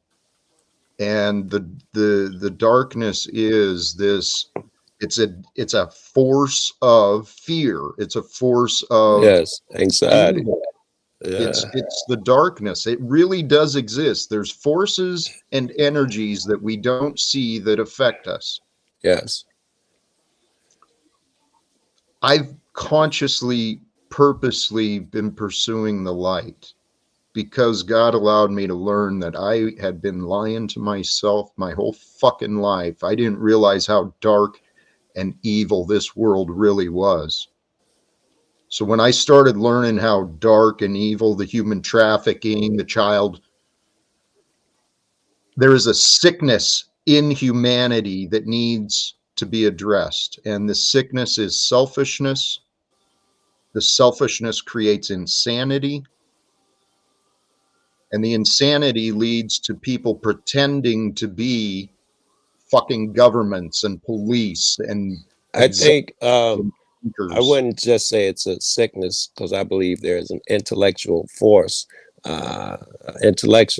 And the darkness is this. It's a force of fear. It's a force of anxiety. Yeah. It's the darkness. It really does exist. There's forces and energies that we don't see that affect us. Yes. I've consciously, purposely been pursuing the light because God allowed me to learn that I had been lying to myself my whole fucking life. I didn't realize how dark and evil this world really was. So when I started learning how dark and evil, the human trafficking, the child, there is a sickness in humanity that needs to be addressed. And the sickness is selfishness. The selfishness creates insanity. And the insanity leads to people pretending to be fucking governments and police and I think I wouldn't just say it's a sickness, because I believe there's an intellectual force, intellect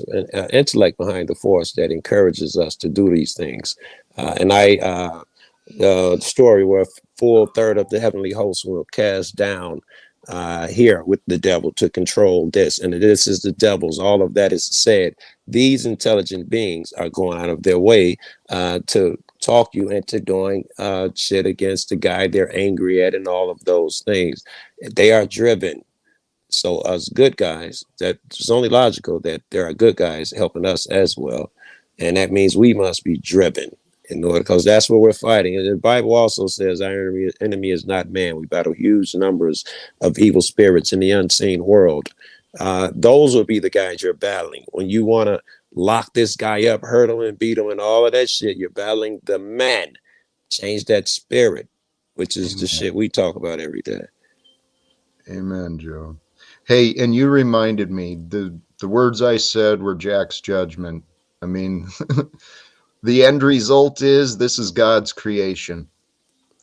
behind the force that encourages us to do these things. The story where a full third of the heavenly hosts will cast down here with the devil to control this, and this is the devil's. All of that is said. These intelligent beings are going out of their way to talk you into doing shit against the guy they're angry at, and all of those things. They are driven. So us good guys, it's only logical that there are good guys helping us as well, and that means we must be driven in order, because that's what we're fighting. And the Bible also says our enemy is not man. We battle huge numbers of evil spirits in the unseen world. Those will be the guys you're battling. When you want to lock this guy up, hurt him and beat him and all of that shit, you're battling the man. Change that spirit, which is the shit we talk about every day. Amen, Joe. Hey, and you reminded me, the words I said were Jack's judgment. I mean, the end result is this is God's creation.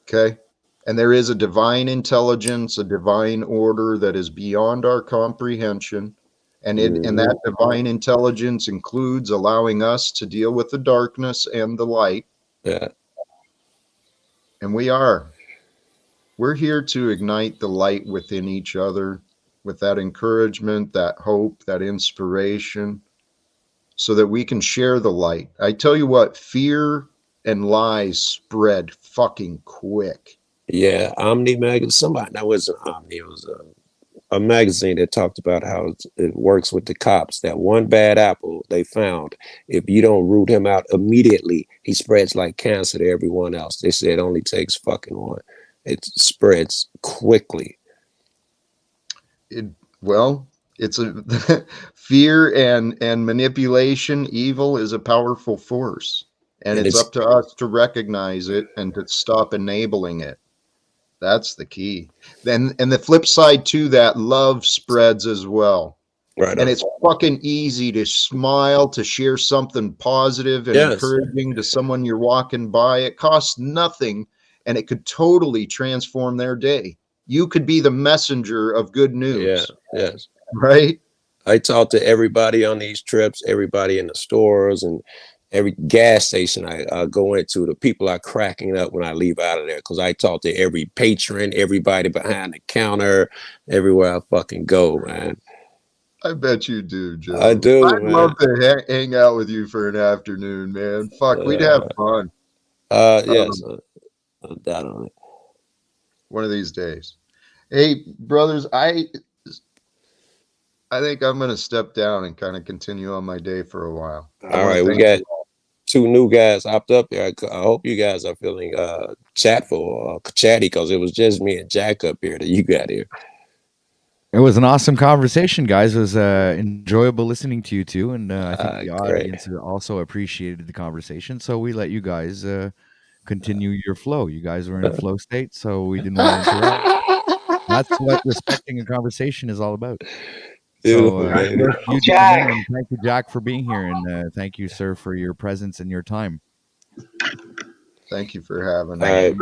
Okay? And there is a divine intelligence, a divine order that is beyond our comprehension. And that divine intelligence includes allowing us to deal with the darkness and the light. Yeah. And we're here to ignite the light within each other with that encouragement, that hope, that inspiration, so that we can share the light. I tell you what, fear and lies spread fucking quick. Yeah, Omni magazine. Somebody, that wasn't Omni. It was a magazine that talked about how it works with the cops. That one bad apple they found, if you don't root him out immediately, he spreads like cancer to everyone else. They say it only takes fucking one. It spreads quickly. It's a fear and manipulation. Evil is a powerful force, and it's up to us to recognize it and to stop enabling it. That's the key. Then, and the flip side to that, love spreads as well. Right. And it's fucking easy to smile, to share something positive and encouraging to someone you're walking by. It costs nothing, and it could totally transform their day. You could be the messenger of good news. Yeah. Yes. Right. I talk to everybody on these trips, everybody in the stores and every gas station I go into. The people are cracking up when I leave out of there because I talk to every patron, everybody behind the counter, everywhere I fucking go, man. I bet you do, Joe. I do. I'd love to hang out with you for an afternoon, man. Fuck, we'd have fun. Yes, definitely. One of these days. Hey, brothers, I think I'm gonna step down and kind of continue on my day for a while. All right, we got 2 new guys hopped up here. I hope you guys are feeling chatty because it was just me and Jack up here that you got here. It was an awesome conversation, guys. It was enjoyable listening to you two, and I think the audience also appreciated the conversation. So we let you guys continue your flow. You guys were in a flow state, so we didn't want to interrupt. That's what respecting a conversation is all about. So, thank you, Jack. And thank you, Jack, for being here, and thank you, sir, for your presence and your time. Thank you for having me.